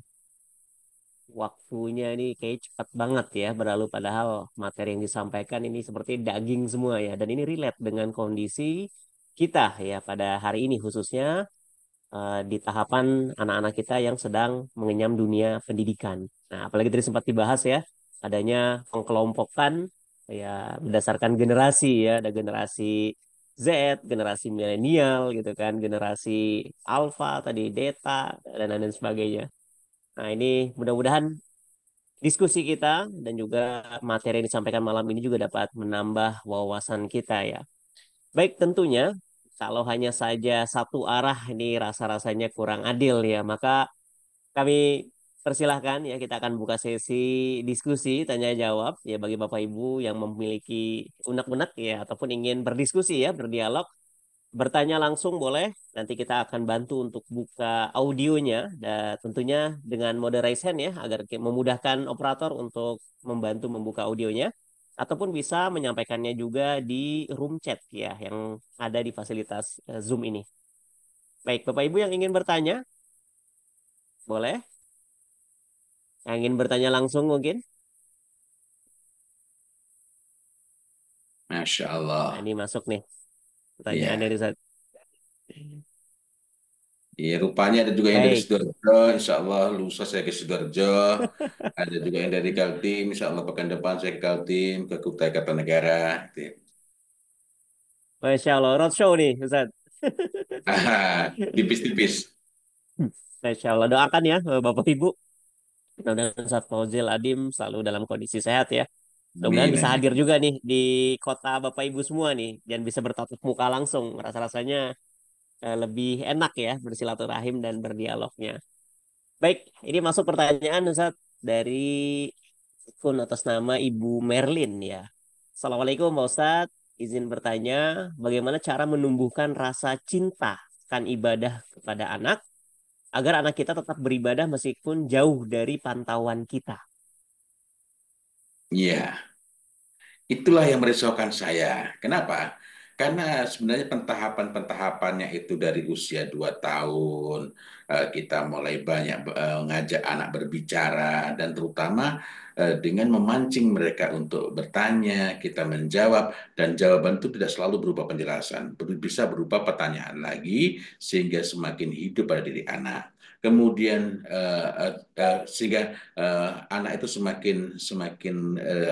waktunya ini kayak cepat banget ya berlalu, padahal materi yang disampaikan ini seperti daging semua ya, dan ini relate dengan kondisi kita ya pada hari ini, khususnya di tahapan anak-anak kita yang sedang mengenyam dunia pendidikan. Nah, apalagi tadi sempat dibahas ya, adanya pengkelompokan ya berdasarkan generasi ya, ada generasi Z, generasi milenial gitu kan, generasi alpha tadi, Delta, dan lain sebagainya. Nah, ini mudah-mudahan diskusi kita dan juga materi yang disampaikan malam ini juga dapat menambah wawasan kita ya. Baik, tentunya kalau hanya saja satu arah ini rasa-rasanya kurang adil ya, maka kami persilahkan ya, kita akan buka sesi diskusi tanya jawab ya bagi Bapak Ibu yang memiliki unek-unek ya ataupun ingin berdiskusi ya, berdialog. Bertanya langsung boleh, nanti kita akan bantu untuk buka audionya dan tentunya dengan mode raise hand ya agar memudahkan operator untuk membantu membuka audionya, ataupun bisa menyampaikannya juga di room chat ya yang ada di fasilitas Zoom ini. Baik, Bapak Ibu yang ingin bertanya, boleh. Yang ingin bertanya langsung mungkin. Masya Nah, Allah. ini masuk nih pertanyaan Iya. dari Ustaz. Iya, rupanya ada juga yang dari Baik, Sidoarjo, insya Allah lusa saya ke Sidoarjo. Ada juga yang dari Kaltim, insya Allah pekan depan saya ke Kaltim, ke Kutai Kartanegara. Gitu. Masya Allah, roadshow nih Ustaz. Tipis-tipis. Masya Allah, doakan ya Bapak Ibu. Mudah-mudahan Ustaz Fauzil Adim selalu dalam kondisi sehat ya. Mudah-mudahan Amin, bisa hadir amin. juga nih di kota Bapak Ibu semua nih dan bisa bertatap muka langsung. Rasa-rasanya lebih enak ya bersilaturahim dan berdialognya. Baik, ini masuk pertanyaan Ustaz dari akun atas nama Ibu Merlin ya. Assalamualaikum Pak Ustadz, izin bertanya bagaimana cara menumbuhkan rasa cinta kan ibadah kepada anak agar anak kita tetap beribadah meskipun jauh dari pantauan kita. Iya. Itulah yang merisaukan saya. Kenapa? Karena sebenarnya pentahapan-pentahapannya itu dari usia 2 tahun, kita mulai banyak ngajak anak berbicara, dan terutama dengan memancing mereka untuk bertanya, kita menjawab, dan jawaban itu tidak selalu berupa penjelasan, bisa berupa pertanyaan lagi, sehingga semakin hidup pada diri anak. Kemudian sehingga anak itu semakin semakin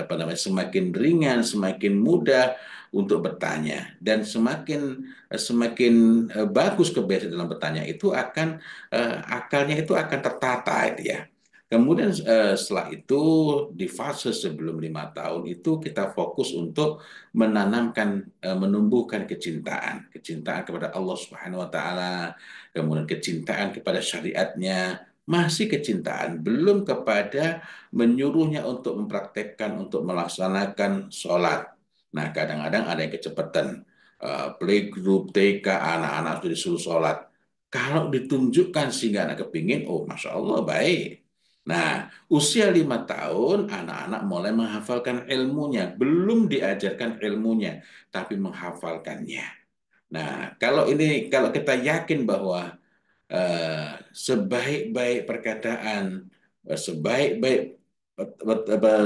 apa namanya semakin ringan, semakin mudah untuk bertanya, dan semakin semakin bagus kebiasaan dalam bertanya itu akan akalnya itu akan tertata itu ya. Kemudian setelah itu di fase sebelum 5 tahun itu kita fokus untuk menanamkan, menumbuhkan kecintaan, kecintaan kepada Allah Subhanahu Wa Taala, kemudian kecintaan kepada syariatnya, masih kecintaan, belum kepada menyuruhnya untuk mempraktekkan, untuk melaksanakan sholat. Nah, kadang-kadang ada yang kecepatan. Playgroup, TK, anak-anak sudah disuruh sholat. Kalau ditunjukkan sehingga anak kepingin, oh Masya Allah baik. Nah, usia 5 tahun, anak-anak mulai menghafalkan ilmunya. Belum diajarkan ilmunya, tapi menghafalkannya. Nah, kalau kita yakin bahwa sebaik-baik perkataan, sebaik-baik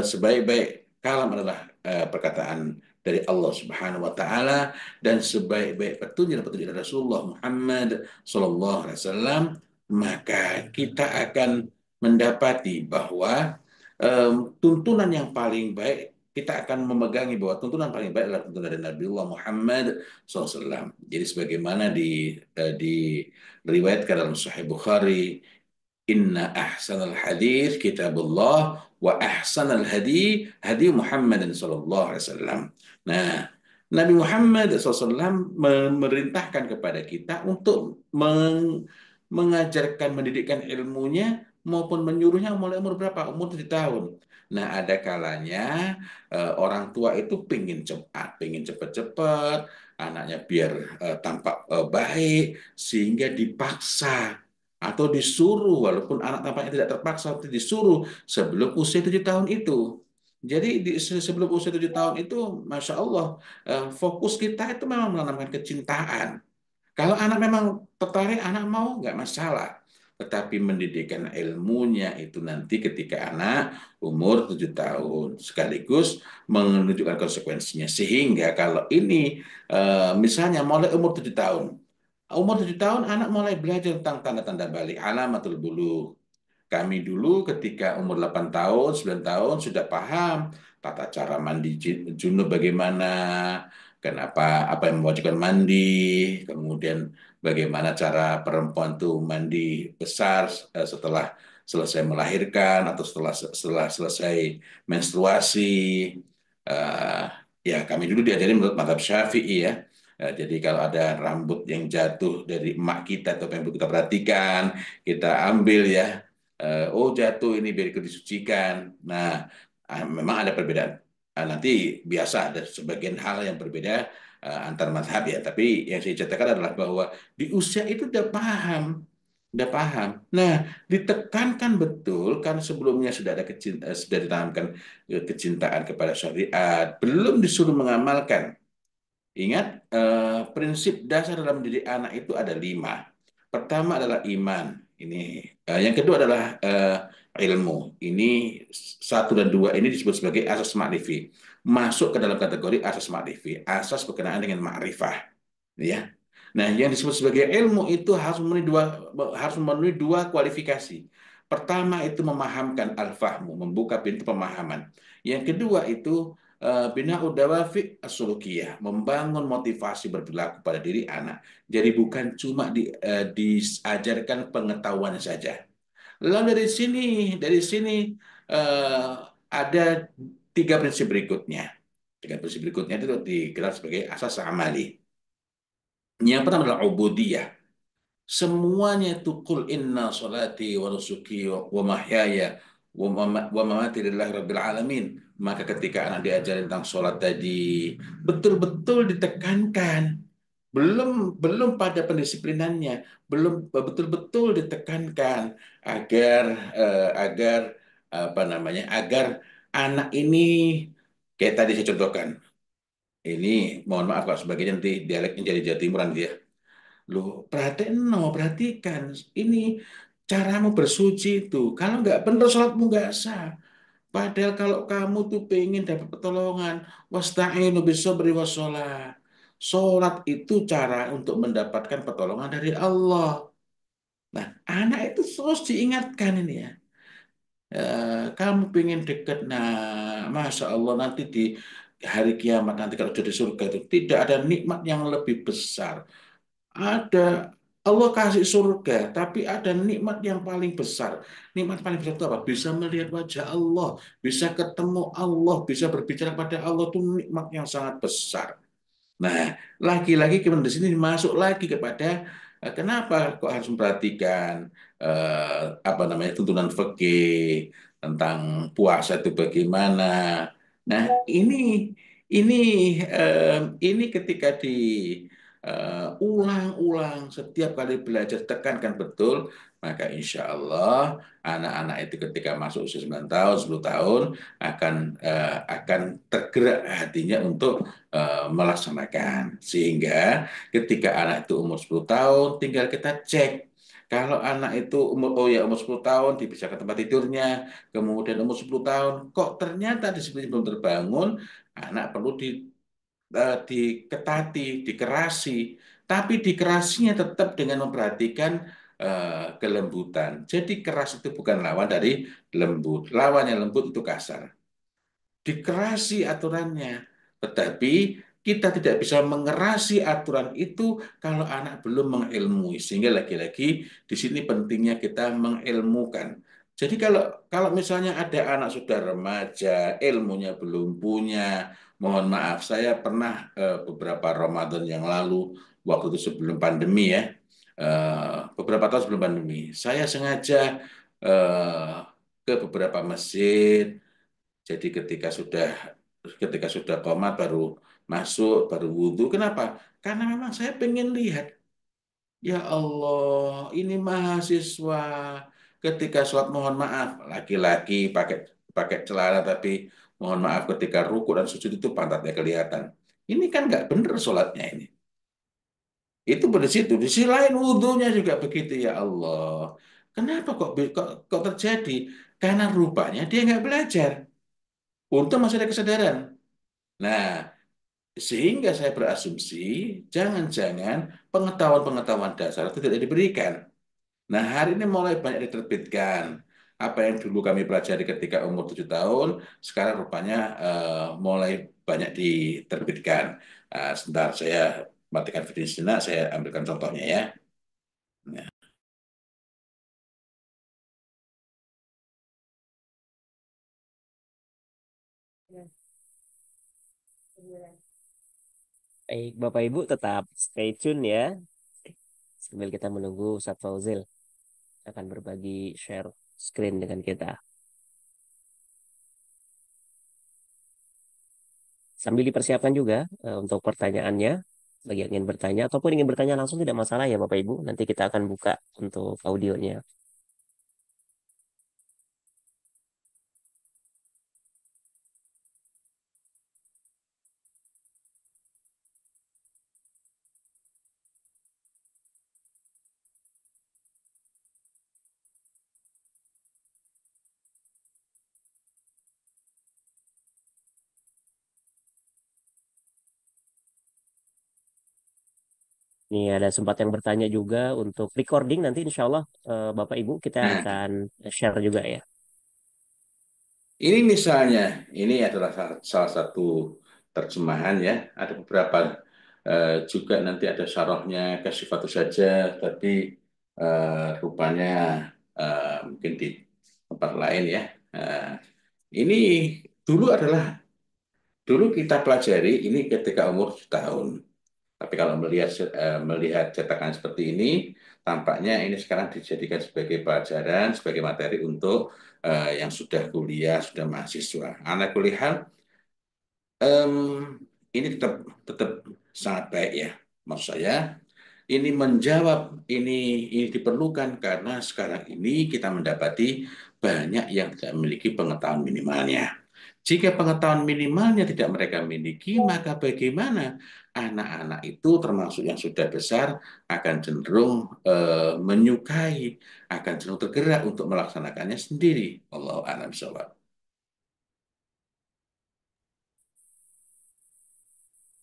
sebaik-baik kalam adalah perkataan dari Allah Subhanahu wa taala, dan sebaik-baik petunjuk dari Rasulullah Muhammad sallallahu alaihi wasallam, maka kita akan mendapati bahwa tuntunan yang paling baik, kita akan memegangi bahwa tuntunan paling baik adalah tuntunan dari Nabiullah Muhammad SAW. Jadi sebagaimana diriwayatkan dalam Sahih Bukhari, Inna ahsanal hadis kitabullah wa ahsanal hadi hadi Muhammadin sallallahu alaihi wasallam. Nah, Nabi Muhammad SAW memerintahkan kepada kita untuk mengajarkan, mendidikkan ilmunya maupun menyuruhnya mulai umur berapa? Umur 7 tahun. Nah, ada kalanya orang tua itu pingin cepat-cepat, anaknya biar tampak baik, sehingga dipaksa atau disuruh, walaupun anak tampaknya tidak terpaksa, tapi disuruh sebelum usia 7 tahun itu. Jadi sebelum usia 7 tahun itu, Masya Allah, fokus kita itu memang menanamkan kecintaan. Kalau anak memang tertarik, anak mau, nggak masalah. Tetapi mendidikan ilmunya itu nanti ketika anak umur 7 tahun. Sekaligus menunjukkan konsekuensinya. Sehingga kalau ini misalnya mulai umur 7 tahun. Umur 7 tahun anak mulai belajar tentang tanda-tanda balik, alamatul bulughah. Kami dulu ketika umur 8 tahun, 9 tahun sudah paham tata cara mandi junub bagaimana, kenapa, apa yang mewajibkan mandi, kemudian bagaimana cara perempuan tuh mandi besar setelah selesai melahirkan atau setelah selesai menstruasi. Eh, ya kami dulu diajari menurut mazhab Syafi'i ya. Jadi kalau ada rambut yang jatuh dari emak kita atau yang perlu kita perhatikan, kita ambil ya. Oh jatuh ini biar ikut disucikan. Nah, memang ada perbedaan. Nanti biasa ada sebagian hal yang berbeda antar mazhab ya. Tapi yang saya ceritakan adalah bahwa di usia itu udah paham. Nah, ditekankan betul kan sebelumnya sudah ada sudah ditanamkan kecintaan kepada syariat, belum disuruh mengamalkan. Ingat, prinsip dasar dalam mendidik anak itu ada 5. Pertama adalah iman. Ini, yang kedua adalah ilmu. Ini satu dan dua ini disebut sebagai asas ma'rifi. Masuk ke dalam kategori asas ma'rifi. Asas berkenaan dengan ma'rifah. Ya. Nah, yang disebut sebagai ilmu itu harus memenuhi dua kualifikasi. Pertama itu memahamkan al-fahmu, membuka pintu pemahaman. Yang kedua itu bina udawafi as-sulukiyah, membangun motivasi berperilaku pada diri anak. Jadi bukan cuma diajarkan pengetahuan saja. Lalu dari sini eh, ada 3 prinsip berikutnya. 3 prinsip berikutnya itu digelar sebagai asas amali. Yang pertama adalah ubudiyah. Semuanya itu kul inna salati wa nusuki wa mahyaya wa mamati lillahi rabbil alamin. Maka ketika anak diajarin tentang sholat tadi, betul-betul ditekankan. Belum belum pada pendisiplinannya, belum betul-betul ditekankan agar agar apa namanya? Agar anak ini kayak tadi saya contohkan. Ini mohon maaf kalau sebagian nanti dialeknya jadi Jawa Timuran dia. Loh, perhatikan. Ini caramu bersuci itu. Kalau nggak benar, sholatmu nggak sah. Padahal kalau kamu tuh pengen dapat pertolongan, wasta'inu bisabri wassalah. Sholat itu cara untuk mendapatkan pertolongan dari Allah. Nah, anak itu terus diingatkan ini ya. Kamu pengen deket, nah, Masya Allah nanti di hari kiamat nanti kalau jadi surga itu tidak ada nikmat yang lebih besar. Ada, Allah kasih surga, tapi ada nikmat yang paling besar. Nikmat paling besar itu apa? Bisa melihat wajah Allah, bisa ketemu Allah, bisa berbicara pada Allah, itu nikmat yang sangat besar. Nah, lagi-lagi kemudian di sini masuk lagi kepada kenapa kok harus memperhatikan apa namanya tuntunan fikih tentang puasa itu bagaimana. Nah, ini Ini ini ketika ulang-ulang setiap kali belajar tekankan betul, maka insya Allah anak-anak itu ketika masuk usia 9 tahun, 10 tahun akan tergerak hatinya untuk melaksanakan. Sehingga ketika anak itu umur 10 tahun, tinggal kita cek. Kalau anak itu umur 10 tahun dipisah ke tempat tidurnya, kemudian umur 10 tahun, kok ternyata disiplin belum terbangun, anak perlu diketati, dikerasi, tapi dikerasinya tetap dengan memperhatikan kelembutan. Jadi keras itu bukan lawan dari lembut. Lawannya lembut itu kasar, dikerasi aturannya. Tetapi kita tidak bisa mengerasi aturan itu kalau anak belum mengilmui. Sehingga lagi-lagi di sini pentingnya kita mengilmukan. Jadi kalau kalau misalnya ada anak sudah remaja, ilmunya belum punya, mohon maaf, saya pernah beberapa Ramadan yang lalu, waktu itu sebelum pandemi ya, beberapa tahun sebelum pandemi, saya sengaja eh, ke beberapa masjid, jadi ketika sudah komat baru masuk, baru wudhu. Kenapa? Karena memang saya pengen lihat. Ya Allah, ini mahasiswa ketika sholat mohon maaf, laki-laki pakai pakai celana tapi mohon maaf ketika ruku dan sujud itu pantatnya kelihatan. Ini kan nggak bener sholatnya ini. Itu pada situ. Di sisi lain wudhunya juga begitu ya Allah. Kenapa kok terjadi? Karena rupanya dia nggak belajar. Untung masih ada kesadaran. Nah, sehingga saya berasumsi jangan-jangan pengetahuan-pengetahuan dasar itu tidak diberikan. Nah, hari ini mulai banyak diterbitkan. Apa yang dulu kami pelajari ketika umur 7 tahun, sekarang rupanya mulai banyak diterbitkan. Sebentar, saya matikan video sejenak, saya ambilkan contohnya ya. Nah, Baik, Bapak Ibu tetap stay tune ya. Sambil kita menunggu Ustadz Fauzil akan berbagi share screen dengan kita. Sambil dipersiapkan juga untuk pertanyaannya. Bagi yang ingin bertanya ataupun ingin bertanya langsung tidak masalah ya Bapak Ibu. Nanti kita akan buka untuk audionya. Ini ada sempat yang bertanya juga untuk recording nanti insya Allah Bapak Ibu kita nah, akan share juga ya. ini misalnya, ini adalah salah satu terjemahan ya. Ada beberapa juga nanti ada syarahnya kasifatu saja, tapi rupanya mungkin di tempat lain ya. Eh, ini dulu adalah dulu kita pelajari ini ketika umur 1 tahun. Tapi kalau melihat cetakan seperti ini, tampaknya ini sekarang dijadikan sebagai pelajaran, sebagai materi untuk yang sudah kuliah, sudah mahasiswa. Anak kuliah, em, ini tetap tetap sangat baik ya. Maksud saya, ini menjawab ini diperlukan karena sekarang ini kita mendapati banyak yang tidak memiliki pengetahuan minimalnya. Jika pengetahuan minimalnya tidak mereka miliki, maka bagaimana anak-anak itu termasuk yang sudah besar akan cenderung menyukai, akan cenderung tergerak untuk melaksanakannya sendiri. Wallahu a'lam bishawab.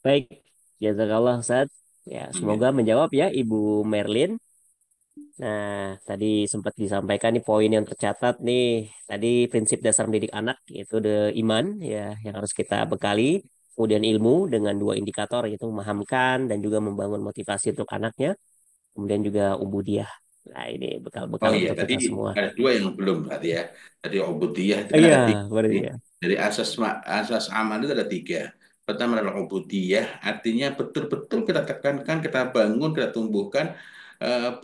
Baik, jazakallah Ustaz. Ya, Amin. semoga menjawab ya Ibu Merlin. Nah, tadi sempat disampaikan nih poin yang tercatat nih. Tadi prinsip dasar mendidik anak yaitu the iman ya yang harus kita bekali. Kemudian ilmu dengan dua indikator yaitu memahamkan dan juga membangun motivasi untuk anaknya. Kemudian juga ubudiyah. Nah, ini bekal-bekal Oh iya, untuk tadi kita semua. ada dua yang belum berarti ya. Tadi ubudiyah itu kan Iya, ada tiga. berarti Nih. ya. Dari asas aman itu ada tiga. Pertama adalah ubudiyah, artinya betul-betul kita tekankan, kita bangun, kita tumbuhkan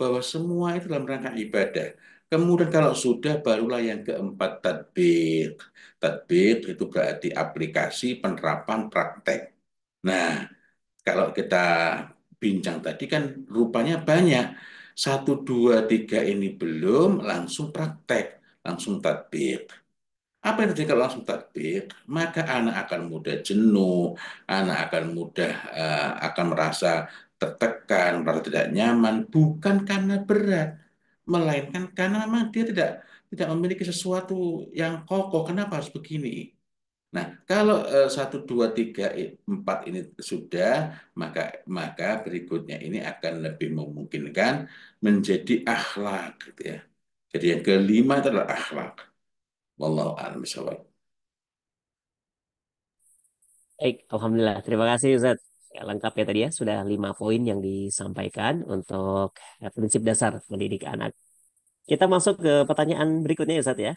bahwa semua itu dalam rangka ibadah. Kemudian kalau sudah, barulah yang keempat tatbik. Tatbik itu berarti aplikasi, penerapan, praktek. Nah, kalau kita bincang tadi kan rupanya banyak. Satu, dua, tiga ini belum, langsung praktek, langsung tatbik. Apa yang terjadi kalau langsung tatbik? Maka anak akan mudah jenuh, anak akan mudah akan merasa tertekan, merasa tidak nyaman, bukan karena berat, melainkan karena memang dia tidak memiliki sesuatu yang kokoh. Kenapa harus begini? Nah, kalau satu, dua, tiga, empat ini sudah, maka maka berikutnya ini akan lebih memungkinkan menjadi akhlak, gitu ya. Jadi yang kelima itu adalah akhlak. Wallahu a'lam bishawab. Baik, Alhamdulillah. Terima kasih Ustaz. Ya, lengkap ya tadi ya, sudah 5 poin yang disampaikan untuk prinsip dasar mendidik anak. Kita masuk ke pertanyaan berikutnya ya Ustaz ya.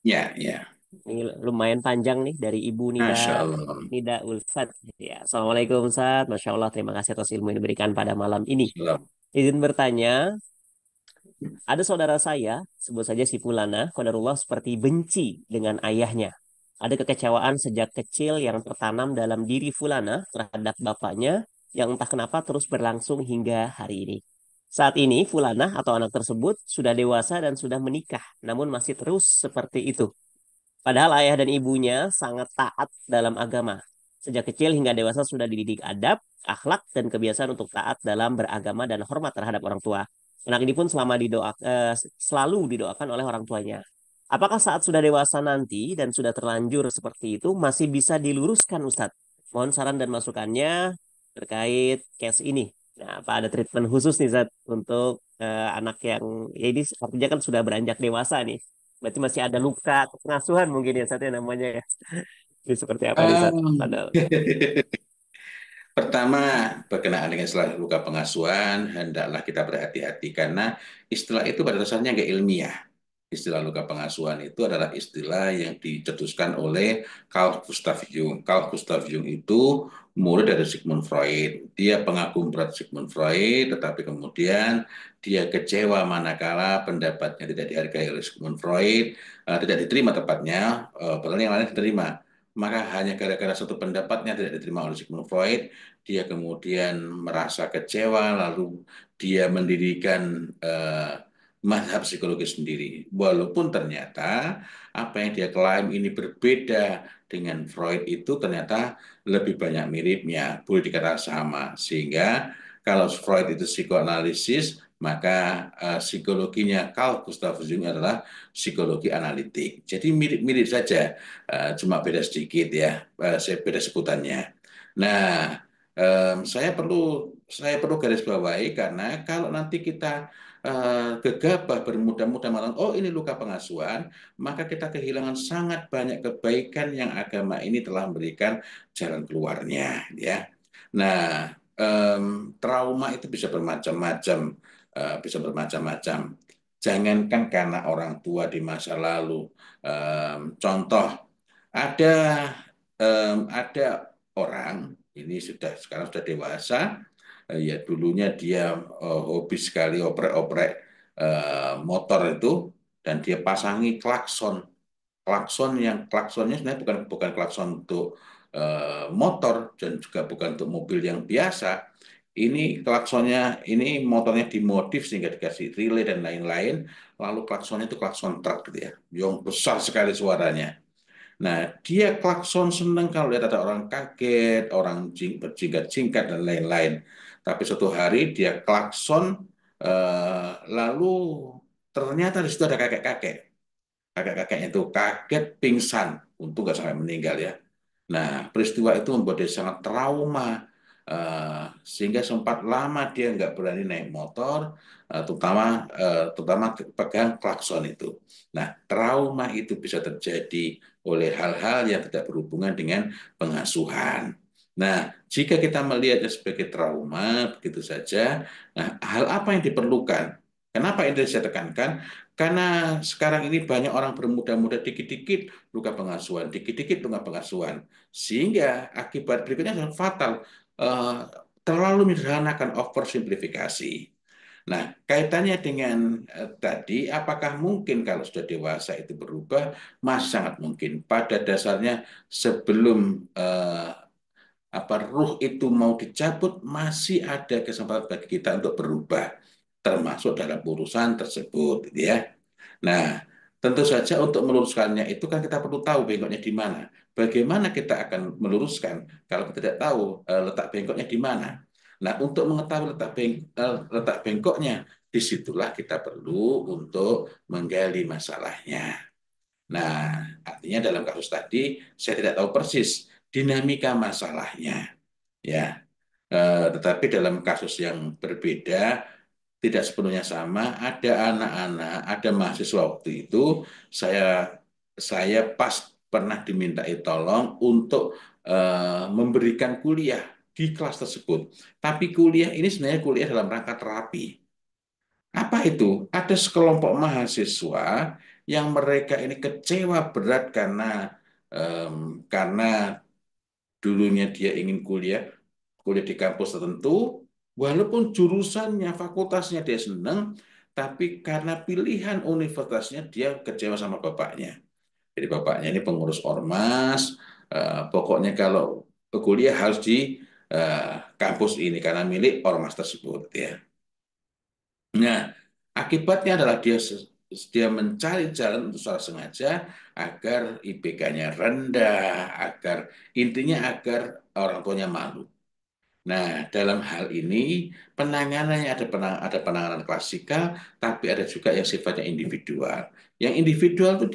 Ya, ya. Ini lumayan panjang nih dari Ibu Masya Nida Allah. Nida Ulfat. Ya, Assalamualaikum Ustaz. Masya Allah, terima kasih atas ilmu yang diberikan pada malam ini. Salam. Izin bertanya, ada saudara saya, sebut saja si Fulana, qadarullah seperti benci dengan ayahnya. Ada kekecewaan sejak kecil yang tertanam dalam diri Fulana terhadap bapaknya yang entah kenapa terus berlangsung hingga hari ini. Saat ini Fulana atau anak tersebut sudah dewasa dan sudah menikah, namun masih terus seperti itu. Padahal ayah dan ibunya sangat taat dalam agama. Sejak kecil hingga dewasa sudah dididik adab, akhlak, dan kebiasaan untuk taat dalam beragama dan hormat terhadap orang tua. Anak ini pun selalu didoakan oleh orang tuanya. Apakah saat sudah dewasa nanti dan sudah terlanjur seperti itu masih bisa diluruskan Ustadz? Mohon saran dan masukannya terkait case ini. Nah, apa ada treatment khusus nih Ustadz untuk anak yang ya ini artinya kan sudah beranjak dewasa nih. Berarti masih ada luka pengasuhan mungkin ya Sat ya namanya ya. Ini seperti apa nih Sat? Um, Padahal. Pertama, berkenaan dengan istilah luka pengasuhan, hendaklah kita berhati-hati karena istilah itu pada dasarnya nggak ilmiah. Istilah luka pengasuhan itu adalah istilah yang dicetuskan oleh Carl Gustav Jung. Carl Gustav Jung itu murid dari Sigmund Freud. Dia pengagum berat Sigmund Freud, tetapi kemudian dia kecewa manakala pendapatnya tidak dihargai oleh Sigmund Freud, tidak diterima tepatnya, padahal yang lain diterima. Maka hanya gara-gara satu pendapatnya tidak diterima oleh Sigmund Freud, dia kemudian merasa kecewa, lalu dia mendirikan mazhab psikologi sendiri. Walaupun ternyata apa yang dia klaim ini berbeda dengan Freud itu ternyata lebih banyak miripnya, boleh dikatakan sama. Sehingga kalau Freud itu psikoanalisis, maka psikologinya Carl Gustav Jung adalah psikologi analitik. Jadi mirip-mirip saja, cuma beda sedikit ya, beda sebutannya. Nah, saya perlu garis bawahi karena kalau nanti kita gegabah bermudah-mudah mengatakan, oh ini luka pengasuhan, maka kita kehilangan sangat banyak kebaikan yang agama ini telah memberikan jalan keluarnya, ya. Nah, trauma itu bisa bermacam-macam, bisa bermacam-macam. Jangankan karena orang tua di masa lalu, contoh ada ada orang ini sekarang sudah dewasa, ya dulunya dia hobi sekali oprek-oprek motor itu dan dia pasangi klakson klaksonnya sebenarnya bukan klakson untuk motor dan juga bukan untuk mobil yang biasa. Ini klaksonnya, ini motornya dimodif sehingga dikasih relay dan lain-lain, lalu klaksonnya itu klakson truk gitu ya yang besar sekali suaranya. Nah, dia klakson seneng kalau lihat ada orang kaget, orang berjingkat-jingkat dan lain-lain. Tapi suatu hari dia klakson, lalu ternyata di situ ada kakek-kakek. Kakek-kakeknya itu kaget, pingsan. Untung nggak sampai meninggal ya. Nah, peristiwa itu membuat dia sangat trauma, sehingga sempat lama dia nggak berani naik motor, terutama pegang klakson itu. Nah, trauma itu bisa terjadi oleh hal-hal yang tidak berhubungan dengan pengasuhan. Nah, jika kita melihatnya sebagai trauma, begitu saja, nah, hal apa yang diperlukan? Kenapa ini saya tekankan? Karena sekarang ini banyak orang bermuda-muda dikit-dikit luka pengasuhan, dikit-dikit luka pengasuhan. Sehingga akibat berikutnya adalah fatal. Eh, Terlalu menyederhanakan oversimplifikasi. Nah, kaitannya dengan tadi, apakah mungkin kalau sudah dewasa itu berubah? Masih sangat mungkin. Pada dasarnya sebelum ruh itu mau dicabut, masih ada kesempatan bagi kita untuk berubah, termasuk dalam urusan tersebut, gitu ya. Nah, tentu saja untuk meluruskannya itu kan kita perlu tahu bengkoknya di mana. Bagaimana kita akan meluruskan kalau kita tidak tahu letak bengkoknya di mana? Nah, untuk mengetahui letak bengkoknya, disitulah kita perlu untuk menggali masalahnya. Nah, artinya dalam kasus tadi saya tidak tahu persis dinamika masalahnya, ya. Tetapi dalam kasus yang berbeda tidak sepenuhnya sama. Ada anak-anak, ada mahasiswa waktu itu saya saya pas pernah dimintai tolong untuk memberikan kuliah di kelas tersebut. Tapi kuliah ini sebenarnya kuliah dalam rangka terapi. Apa itu? Ada sekelompok mahasiswa yang mereka ini kecewa berat karena dulunya dia ingin kuliah di kampus tertentu, walaupun jurusannya, fakultasnya dia senang, tapi karena pilihan universitasnya dia kecewa sama bapaknya. Jadi bapaknya ini pengurus ormas, pokoknya kalau kuliah harus di kampus ini karena milik ormas tersebut ya. Nah, akibatnya adalah dia mencari jalan untuk secara sengaja agar IPK-nya rendah, agar orang tuanya malu. Nah, dalam hal ini penanganannya ada penanganan klasikal, tapi ada juga yang sifatnya individual. Yang individual itu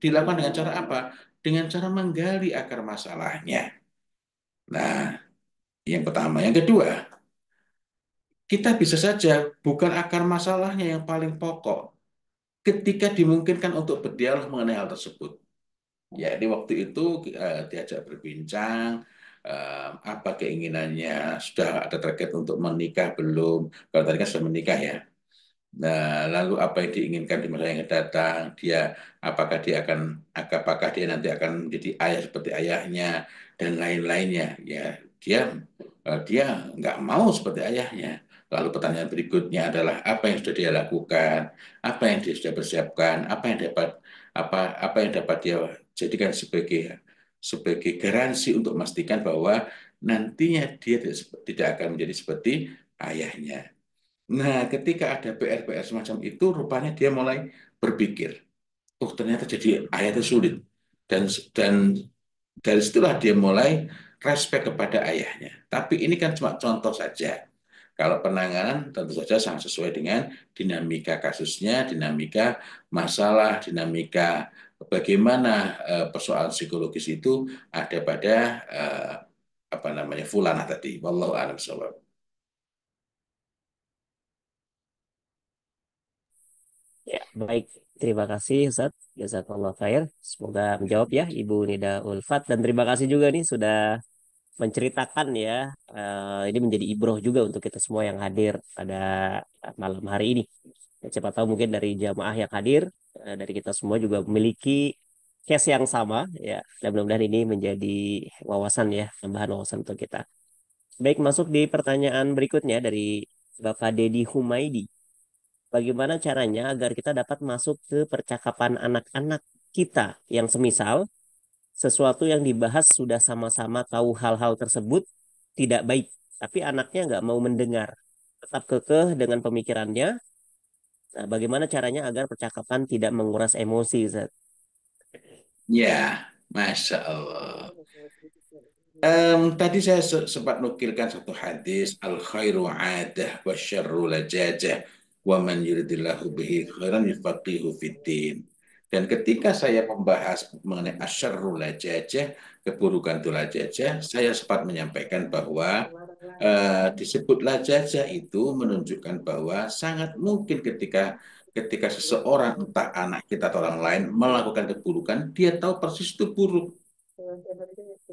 dilakukan dengan cara apa? Dengan cara menggali akar masalahnya. Nah, yang pertama. Yang kedua, kita bisa saja bukan akar masalahnya yang paling pokok. Ketika dimungkinkan untuk berdialog mengenai hal tersebut. Ya, di waktu itu diajak berbincang, apa keinginannya, sudah ada target untuk menikah belum? Kalau tadi kan sudah menikah ya. Nah, lalu apa yang diinginkan di masa yang akan datang? Apakah dia nanti akan menjadi ayah seperti ayahnya dan lain-lainnya? Ya, dia nggak mau seperti ayahnya. Lalu pertanyaan berikutnya adalah apa yang sudah dia lakukan, apa yang dia sudah persiapkan, apa yang dapat dia jadikan sebagai sebagai garansi untuk memastikan bahwa nantinya dia tidak akan menjadi seperti ayahnya. Nah, ketika ada PR-PR semacam itu, rupanya dia mulai berpikir, oh ternyata jadi ayah itu sulit. Dan dari situlah dia mulai respect kepada ayahnya. Tapi ini kan cuma contoh saja. Kalau penanganan tentu saja sangat sesuai dengan dinamika kasusnya, dinamika masalah, dinamika bagaimana persoalan psikologis itu ada pada apa namanya fulana tadi. Wallahu a'lam bishawab. Ya, baik. Terima kasih Ustaz. Jazakallah khair. Semoga menjawab ya Ibu Nida Ulfat. Dan terima kasih juga nih sudah menceritakan ya. Ini menjadi ibroh juga untuk kita semua yang hadir pada malam hari ini. Dan siapa tahu mungkin dari jamaah yang hadir, dari kita semua juga memiliki case yang sama ya. Dan mudah-mudahan ini menjadi wawasan ya, tambahan wawasan untuk kita. Baik, masuk di pertanyaan berikutnya dari Bapak Dedi Humaidi. Bagaimana caranya agar kita dapat masuk ke percakapan anak-anak kita yang semisal sesuatu yang dibahas sudah sama-sama tahu hal-hal tersebut tidak baik, tapi anaknya nggak mau mendengar, tetap kekeh dengan pemikirannya. Nah, bagaimana caranya agar percakapan tidak menguras emosi, Zat? Ya, Masya Allah. Tadi saya sempat nukilkan satu hadis, al khairu adah wa syarru lajajah wa man yuridillahu bihi khairan yufaqihu fiddin. Dan ketika saya membahas mengenai asyarru lajajah, keburukan itu lajajah, saya sempat menyampaikan bahwa disebut lajajah itu menunjukkan bahwa sangat mungkin ketika ketika seseorang, entah anak kita atau orang lain, melakukan keburukan, dia tahu persis itu buruk.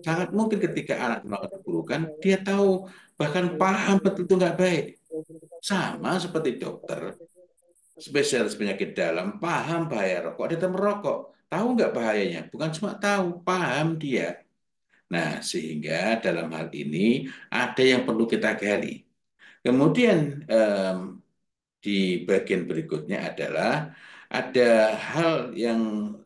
Sangat mungkin ketika anak melakukan keburukan, dia tahu, bahkan paham betul itu nggak baik. Sama seperti dokter, spesialis penyakit dalam, paham bahaya rokok, dia tetap merokok. Tahu nggak bahayanya? Bukan cuma tahu, paham dia. Nah, sehingga dalam hal ini ada yang perlu kita gali. Kemudian di bagian berikutnya adalah ada hal yang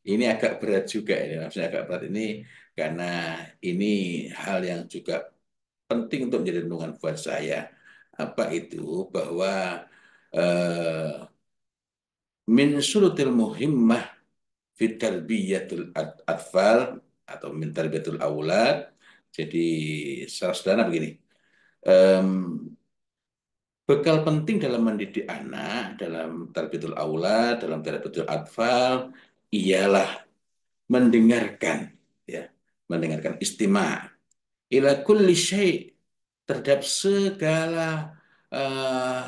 ini agak berat juga ini, maksudnya agak berat ini karena ini hal yang juga penting untuk menjadi renungan buat saya. Apa itu? Bahwa eh, min surutil muhimmah fit tarbiyatul atfal atau min tarbiyatul aulad. Jadi secara sederhana begini, em, bekal penting dalam mendidik anak, dalam tarbiyatul aulad, dalam tarbiyatul atfal, ialah mendengarkan, ya, mendengarkan istima' ila kulli syai' terhadap segala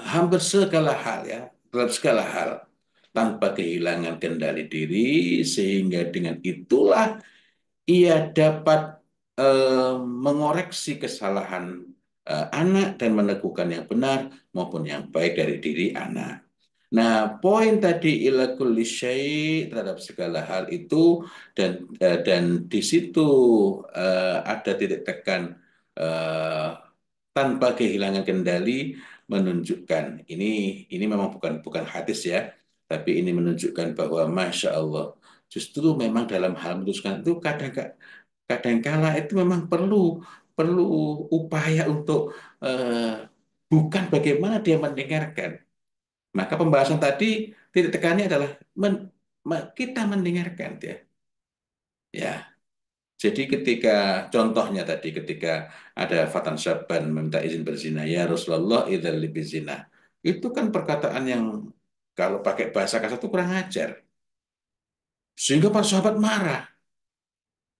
hampir segala hal, ya, terhadap segala hal tanpa kehilangan kendali diri, sehingga dengan itulah ia dapat mengoreksi kesalahan anak dan meneguhkan yang benar maupun yang baik dari diri anak. Nah, poin tadi ila kulli syai' terhadap segala hal itu, dan di situ ada titik tekan eh, tanpa kehilangan kendali, menunjukkan ini memang bukan bukan hadis ya, tapi ini menunjukkan bahwa masya Allah, justru memang dalam hal memutuskan itu kadangkala itu memang perlu perlu upaya untuk eh, bukan bagaimana dia mendengarkan. Maka pembahasan tadi titik tekannya adalah kita mendengarkan dia. Ya, jadi ketika contohnya tadi ketika ada Fatan Syaban meminta izin berzina, ya Rasulullah idzal li bizina. Itu kan perkataan yang kalau pakai bahasa kasar itu kurang ajar. Sehingga para sahabat marah.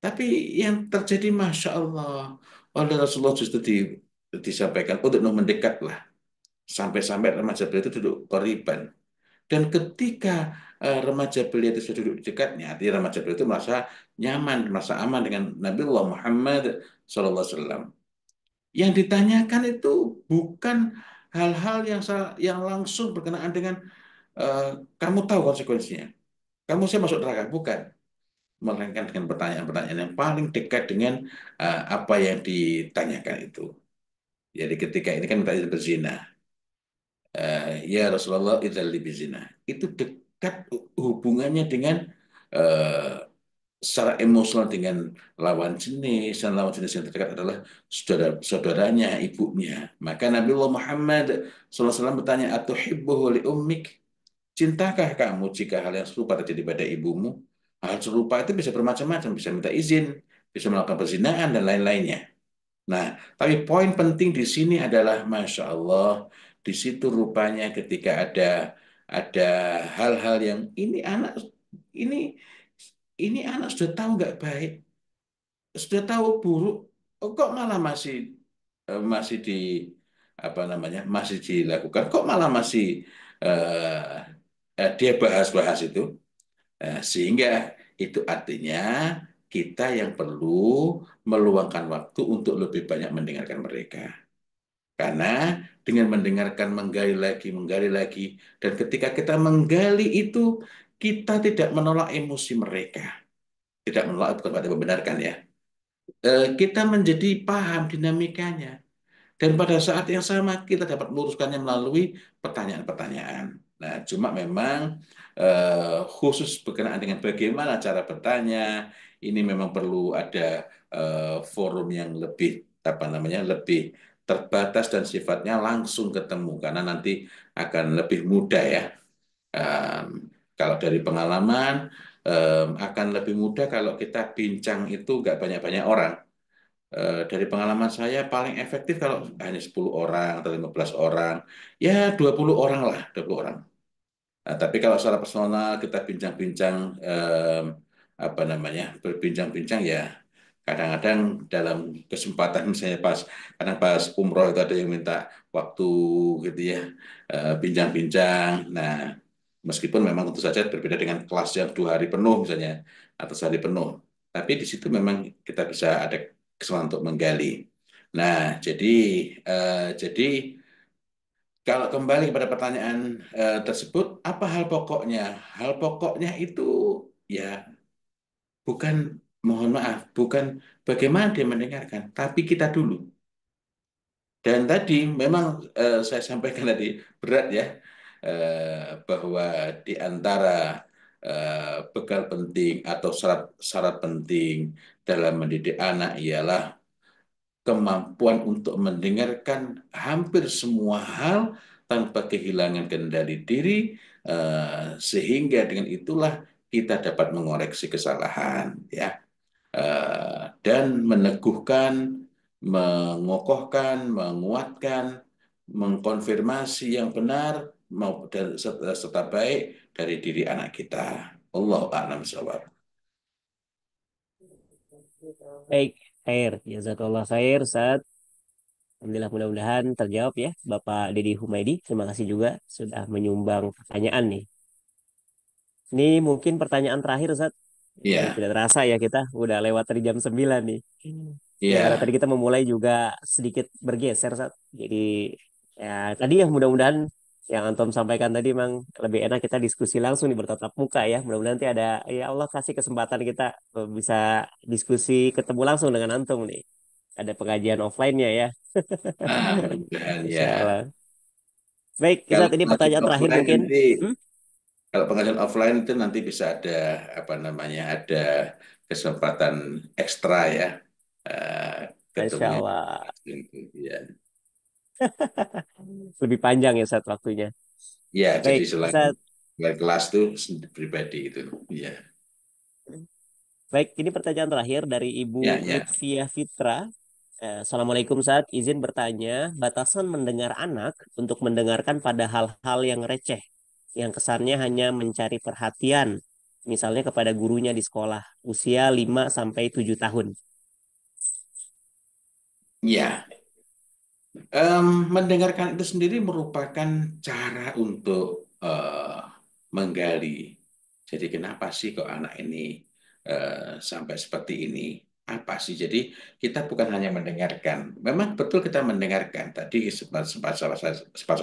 Tapi yang terjadi Masya Allah oleh Rasulullah justru disampaikan untuk mendekatlah. Sampai-sampai remaja beliau itu duduk beriban. Dan ketika remaja belia itu sudah duduk di dekatnya, artinya remaja belia itu merasa nyaman, merasa aman dengan Nabiullah Muhammad SAW. Yang ditanyakan itu bukan hal-hal yang langsung berkenaan dengan eh, kamu tahu konsekuensinya, kamu saya masuk neraka, bukan. Melainkan dengan pertanyaan-pertanyaan yang paling dekat dengan apa yang ditanyakan itu. Jadi ketika ini kan minta izin berzina, ya Rasulullah idzal li bizina. Itu dekat hubungannya dengan eh, secara emosional dengan lawan jenis, dan lawan jenis yang terdekat adalah saudaranya, ibunya. Maka Nabiullah Muhammad SAW bertanya, atuhibbuhu li ummik? Cintakah kamu jika hal yang serupa terjadi pada ibumu? Hal serupa itu bisa bermacam-macam, bisa minta izin, bisa melakukan perzinahan dan lain-lainnya. Nah, tapi poin penting di sini adalah Masya Allah, di situ rupanya ketika ada hal-hal yang ini ini anak sudah tahu nggak baik, sudah tahu buruk, kok malah masih di apa namanya, masih dilakukan, kok malah masih dia bahas-bahas itu. Sehingga itu artinya kita yang perlu meluangkan waktu untuk lebih banyak mendengarkan mereka. Karena dengan mendengarkan, menggali lagi, dan ketika kita menggali itu, kita tidak menolak emosi mereka. Tidak menolak, bukan berarti membenarkan ya. Kita menjadi paham dinamikanya. Dan pada saat yang sama kita dapat meluruskannya melalui pertanyaan-pertanyaan. Nah, cuma memang khusus berkenaan dengan bagaimana cara bertanya, ini memang perlu ada forum yang lebih apa namanya, lebih terbatas dan sifatnya langsung ketemu karena nanti akan lebih mudah ya. Em, Kalau dari pengalaman akan lebih mudah kalau kita bincang itu nggak banyak-banyak orang. Dari pengalaman saya paling efektif kalau hanya 10 orang atau 15 orang, ya 20 orang lah, 20 orang. Nah, tapi kalau secara personal kita bincang-bincang apa namanya, berbincang-bincang ya kadang-kadang dalam kesempatan misalnya kadang pas umroh itu ada yang minta waktu gitu ya, bincang-bincang. Nah, meskipun memang tentu saja berbeda dengan kelas yang 2 hari penuh misalnya atau sehari penuh, tapi di situ memang kita bisa ada kesempatan untuk menggali. Nah, jadi kalau kembali kepada pertanyaan tersebut, apa hal pokoknya? Hal pokoknya itu ya bukan, mohon maaf, bukan bagaimana dia mendengarkan, tapi kita dulu. Dan tadi memang saya sampaikan tadi berat ya, bahwa di antara bekal penting atau syarat penting dalam mendidik anak ialah kemampuan untuk mendengarkan hampir semua hal tanpa kehilangan kendali diri, sehingga dengan itulah kita dapat mengoreksi kesalahan, ya. Dan meneguhkan, mengokohkan, menguatkan, mengkonfirmasi yang benar serta baik dari diri anak kita. Allah a'lam bishawab. Baik, khair. Jazakallah khair, Ustaz. Alhamdulillah mudah-mudahan terjawab ya Bapak Dedi Humaydi. Terima kasih juga sudah menyumbang pertanyaan nih. Ini mungkin pertanyaan terakhir, Ustaz. Ini Iya, tidak terasa ya kita udah lewat dari jam 9 nih. Ya karena iya. tadi kita memulai juga sedikit bergeser, Ustaz. Jadi ya tadi ya mudah-mudahan yang Anton sampaikan tadi memang lebih enak kita diskusi langsung nih bertatap muka ya. Mudah-mudahan nanti ada ya Allah kasih kesempatan kita bisa diskusi ketemu langsung dengan Antum nih. Ada pengajian offline-nya ya. Mudah-mudahan Insya ya. Allah. Baik, Kalau Ustaz, ini pengajian pertanyaan terakhir offline mungkin. nanti, Hmm? kalau pengajian offline itu nanti bisa ada apa namanya, ada kesempatan ekstra ya, eh, Masya ketemunya. Allah. Ya, Lebih panjang ya Ustaz waktunya. ya jadi Baik, selain Ustaz. selain kelas tuh pribadi itu, ya, Baik, ini pertanyaan terakhir dari Ibu ya, ya, Lutfiah Fitra. Assalamualaikum Ustaz, izin bertanya, batasan mendengar anak untuk mendengarkan pada hal-hal yang receh, yang kesannya hanya mencari perhatian, misalnya kepada gurunya di sekolah, usia 5 sampai 7 tahun. ya. Mendengarkan itu sendiri merupakan cara untuk menggali. Jadi kenapa sih kok anak ini sampai seperti ini? Apa sih? Jadi kita bukan hanya mendengarkan. Memang betul kita mendengarkan. Tadi sempat saya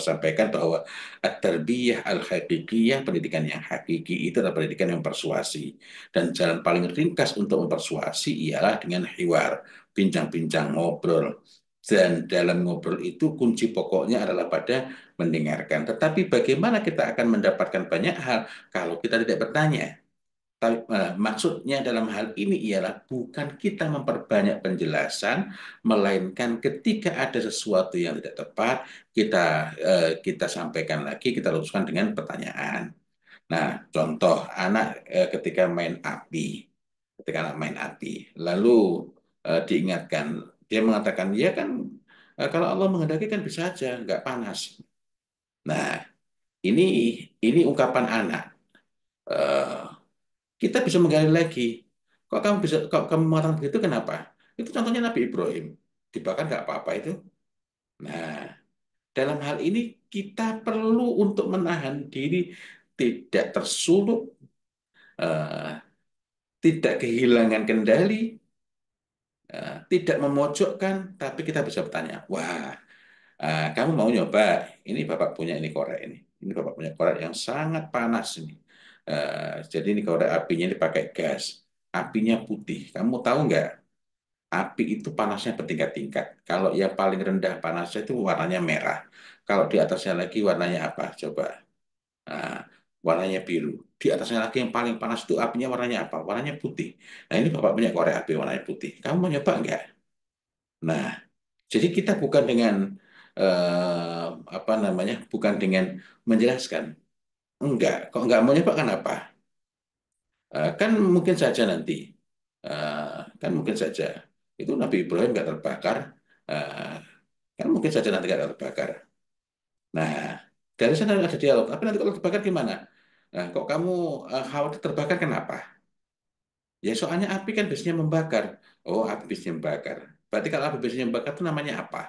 sampaikan bahwa at-tarbiyah al-haqiqiyah, pendidikan yang hakiki itu adalah pendidikan yang persuasi. Dan jalan paling ringkas untuk mempersuasi ialah dengan hiwar, bincang-bincang, ngobrol. Dan dalam ngobrol itu kunci pokoknya adalah pada mendengarkan. Tetapi bagaimana kita akan mendapatkan banyak hal kalau kita tidak bertanya? Maksudnya dalam hal ini ialah bukan kita memperbanyak penjelasan, melainkan ketika ada sesuatu yang tidak tepat, kita sampaikan lagi, kita luruskan dengan pertanyaan. Nah, contoh anak ketika main api, lalu diingatkan, dia mengatakan, ya kan, kalau Allah menghendaki kan bisa aja, nggak panas. Nah, ini ungkapan anak. Eh, kita bisa menggali lagi. Kok kamu mengatakan begitu? Kenapa? Itu contohnya Nabi Ibrahim. Dibakar nggak apa-apa itu. Nah, dalam hal ini kita perlu untuk menahan diri tidak tersulut, eh, tidak kehilangan kendali, tidak memojokkan, tapi kita bisa bertanya, wah, kamu mau nyoba? Ini bapak punya ini korek ini. Ini bapak punya korek yang sangat panas ini. Jadi ini korek apinya dipakai gas. Apinya putih. Kamu tahu nggak? Api itu panasnya bertingkat-tingkat. Kalau yang paling rendah panasnya itu warnanya merah. Kalau di atasnya lagi warnanya apa? Coba. Nah, warnanya biru. Di atasnya lagi yang paling panas itu apinya warnanya apa? Warnanya putih. Nah ini bapak punya korek api warnanya putih. Kamu mau nyoba nggak? Nah, jadi kita bukan dengan apa namanya, bukan dengan menjelaskan. Enggak, kok enggak mau nyoba kenapa? Kan mungkin saja nanti, kan mungkin saja itu Nabi Ibrahim nggak terbakar, eh, kan mungkin saja nanti nggak terbakar. Nah, dari sana ada dialog. Tapi nanti kalau terbakar gimana? Nah, kok kamu khawatir terbakar kenapa? Ya soalnya api kan biasanya membakar. Oh, api biasanya membakar. Berarti kalau api biasanya membakar itu namanya apa?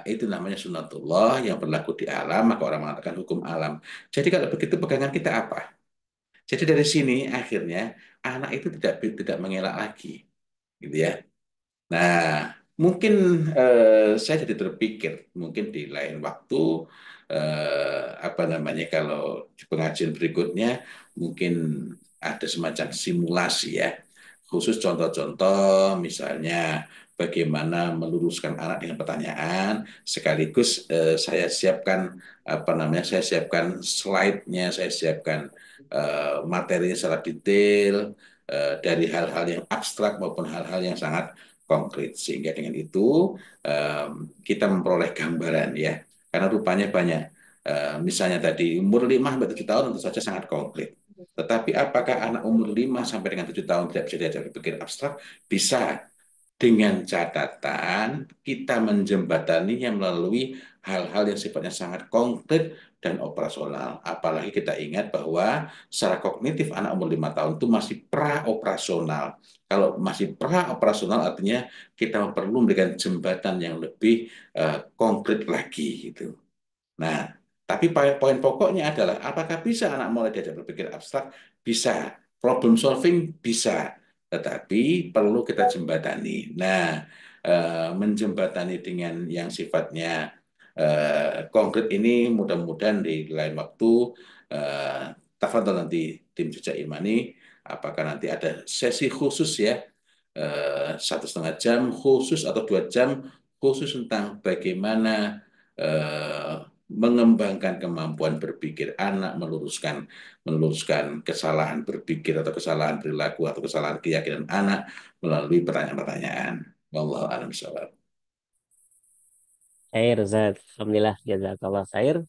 Itu namanya sunatullah yang berlaku di alam, maka orang mengatakan hukum alam. Jadi kalau begitu pegangan kita apa? Jadi dari sini akhirnya anak itu tidak mengelak lagi, gitu ya. Nah, mungkin saya jadi terpikir, mungkin di lain waktu, apa namanya, kalau di pengajian berikutnya mungkin ada semacam simulasi ya, khusus contoh-contoh, misalnya bagaimana meluruskan anak dengan pertanyaan, sekaligus saya siapkan apa namanya, saya siapkan slide-nya, saya siapkan materinya secara detail dari hal-hal yang abstrak maupun hal-hal yang sangat konkret, sehingga dengan itu kita memperoleh gambaran ya, karena rupanya banyak. Misalnya tadi umur 5 sampai 7 tahun tentu saja sangat konkret. Tetapi apakah anak umur 5 sampai dengan 7 tahun tidak bisa diajar berpikir abstrak? Bisa, dengan catatan kita menjembataninya melalui hal-hal yang sifatnya sangat konkret dan operasional. Apalagi kita ingat bahwa secara kognitif anak umur 5 tahun itu masih pra-operasional. Kalau masih pra-operasional artinya kita perlu memberikan jembatan yang lebih konkret lagi gitu. Nah, tapi poin pokoknya adalah apakah bisa anak mulai diajak berpikir abstrak? Bisa. Problem solving bisa. Tetapi perlu kita jembatani. Nah, menjembatani dengan yang sifatnya konkret ini mudah-mudahan di lain waktu eh, tafadhol nanti tim Jejak Imani apakah nanti ada sesi khusus ya 1,5 jam khusus atau 2 jam khusus tentang bagaimana eh, mengembangkan kemampuan berpikir anak, meluruskan kesalahan berpikir atau kesalahan perilaku atau kesalahan keyakinan anak melalui pertanyaan-pertanyaan. Wallahu a'lam bishawab. Khair, Zat. Alhamdulillah, jazakallah khair.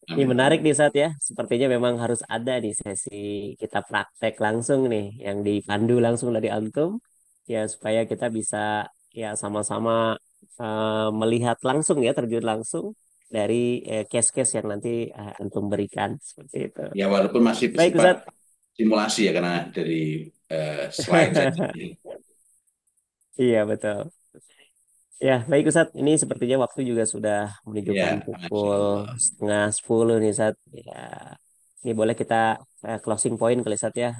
Ini Amin. menarik nih, Zat ya. Sepertinya memang harus ada di sesi kita praktek langsung nih, yang dipandu langsung dari Antum, ya supaya kita bisa ya sama-sama melihat langsung ya, terjun langsung dari case-case yang nanti Antum berikan. Seperti itu. Ya walaupun masih Baik, bersifat Ustaz. simulasi ya karena dari slide saja. Iya, betul. Ya, baik Ustaz. Ini sepertinya waktu juga sudah menunjukkan Ya, Masya pukul Allah. setengah 10 nih Ustaz. Ya, ini boleh kita closing point kali Ustaz ya.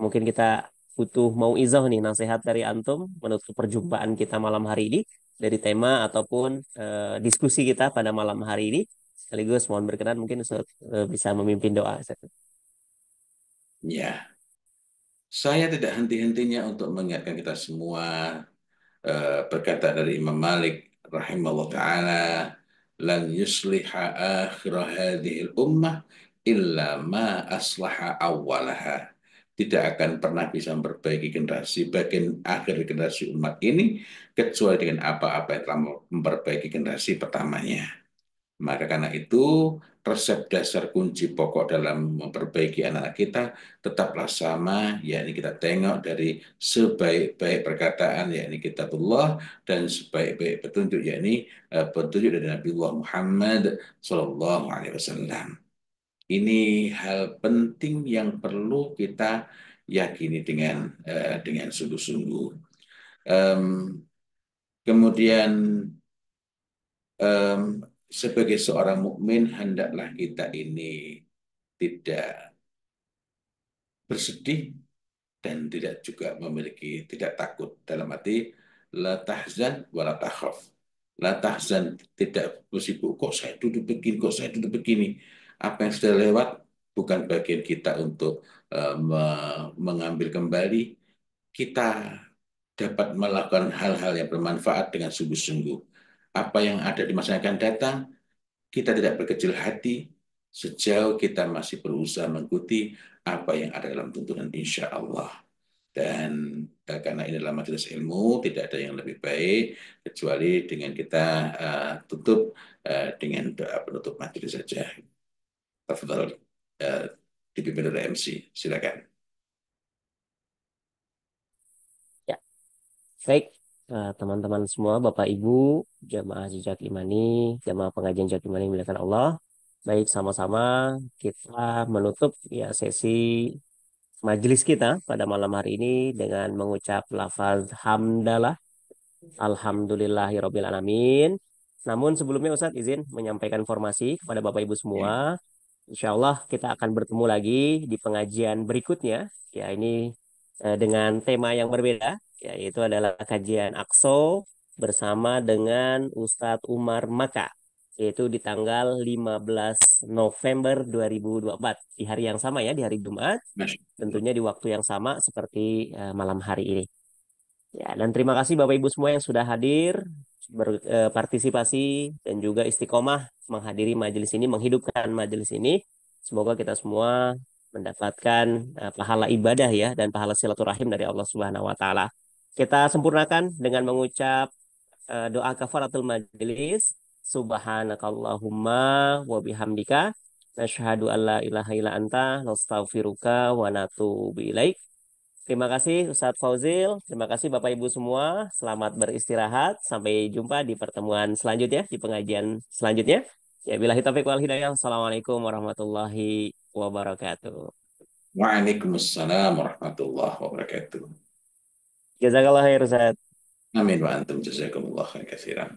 Mungkin kita butuh mau izah nih nasihat dari Antum menutup perjumpaan kita malam hari ini dari tema ataupun diskusi kita pada malam hari ini. Sekaligus mohon berkenan mungkin Ustaz bisa memimpin doa Ustaz. Ya, saya tidak henti-hentinya untuk mengingatkan kita semua berkata dari Imam Malik rahimahullah taala lan yusliha akhir hadhihi ummah illa ma aslaha awwalaha, tidak akan pernah bisa memperbaiki generasi bagian akhir generasi umat ini kecuali dengan apa-apa yang telah memperbaiki generasi pertamanya. Maka karena itu resep dasar kunci pokok dalam memperbaiki anak-anak kita tetaplah sama, yakni kita tengok dari sebaik-baik perkataan, yakni kitabullah, dan sebaik-baik petunjuk, yakni petunjuk dari Nabiullah Muhammad Sallallahu Alaihi Wasallam. Ini hal penting yang perlu kita yakini dengan sungguh-sungguh. Um, Kemudian em, sebagai seorang mukmin hendaklah kita ini tidak bersedih dan tidak juga memiliki tidak takut, dalam arti la tahzan wa la takhaf. La tahzan, tidak bersibuk kok saya duduk begini, kok saya duduk begini. Apa yang sudah lewat bukan bagian kita untuk mengambil kembali. Kita dapat melakukan hal-hal yang bermanfaat dengan sungguh-sungguh. Apa yang ada di masa yang akan datang kita tidak berkecil hati sejauh kita masih berusaha mengikuti apa yang ada dalam tuntunan insya Allah. Dan karena ini adalah majelis ilmu, tidak ada yang lebih baik kecuali dengan kita tutup dengan doa penutup majelis saja. Tafadhal uh, dipimpin oleh MC. Silakan. Ya, baik. Teman-teman semua, Bapak Ibu, jamaah Jejak Imani, jamaah pengajian Jejak Imani milakan Allah. Baik, sama-sama kita menutup ya sesi majelis kita pada malam hari ini dengan mengucap lafaz hamdalah, alhamdulillahirabbil alamin. Namun sebelumnya Ustadz izin menyampaikan informasi kepada Bapak Ibu Ya. semua. Insya Allah kita akan bertemu lagi di pengajian berikutnya. Ya ini dengan tema yang berbeda, yaitu adalah kajian Aqso bersama dengan Ustadz Umar Maka. yaitu di tanggal 15 November 2024 di hari yang sama ya, di hari Jumat, Masya Allah. tentunya di waktu yang sama seperti malam hari ini. Ya, dan terima kasih Bapak Ibu semua yang sudah hadir, berpartisipasi dan juga istiqomah menghadiri majelis ini, menghidupkan majelis ini. Semoga kita semua mendapatkan pahala ibadah ya dan pahala silaturahim dari Allah Subhanahu wa taala. Kita sempurnakan dengan mengucap doa kafaratul majelis. Subhanakallahumma wa bihamdika nasyhadu an la ilaha illa anta nastaghfiruka wa natubu ilaik. Terima kasih Ustadz Fauzil, terima kasih Bapak Ibu semua. Selamat beristirahat. Sampai jumpa di pertemuan selanjutnya, di pengajian selanjutnya. Ya, billahi taufiq wal hidayah. Assalamualaikum warahmatullahi wabarakatuh. Waalaikumsalam warahmatullahi wabarakatuh. Jazakallah khair Ustadz. Amin wa antum jazakumullah khairan katsiran.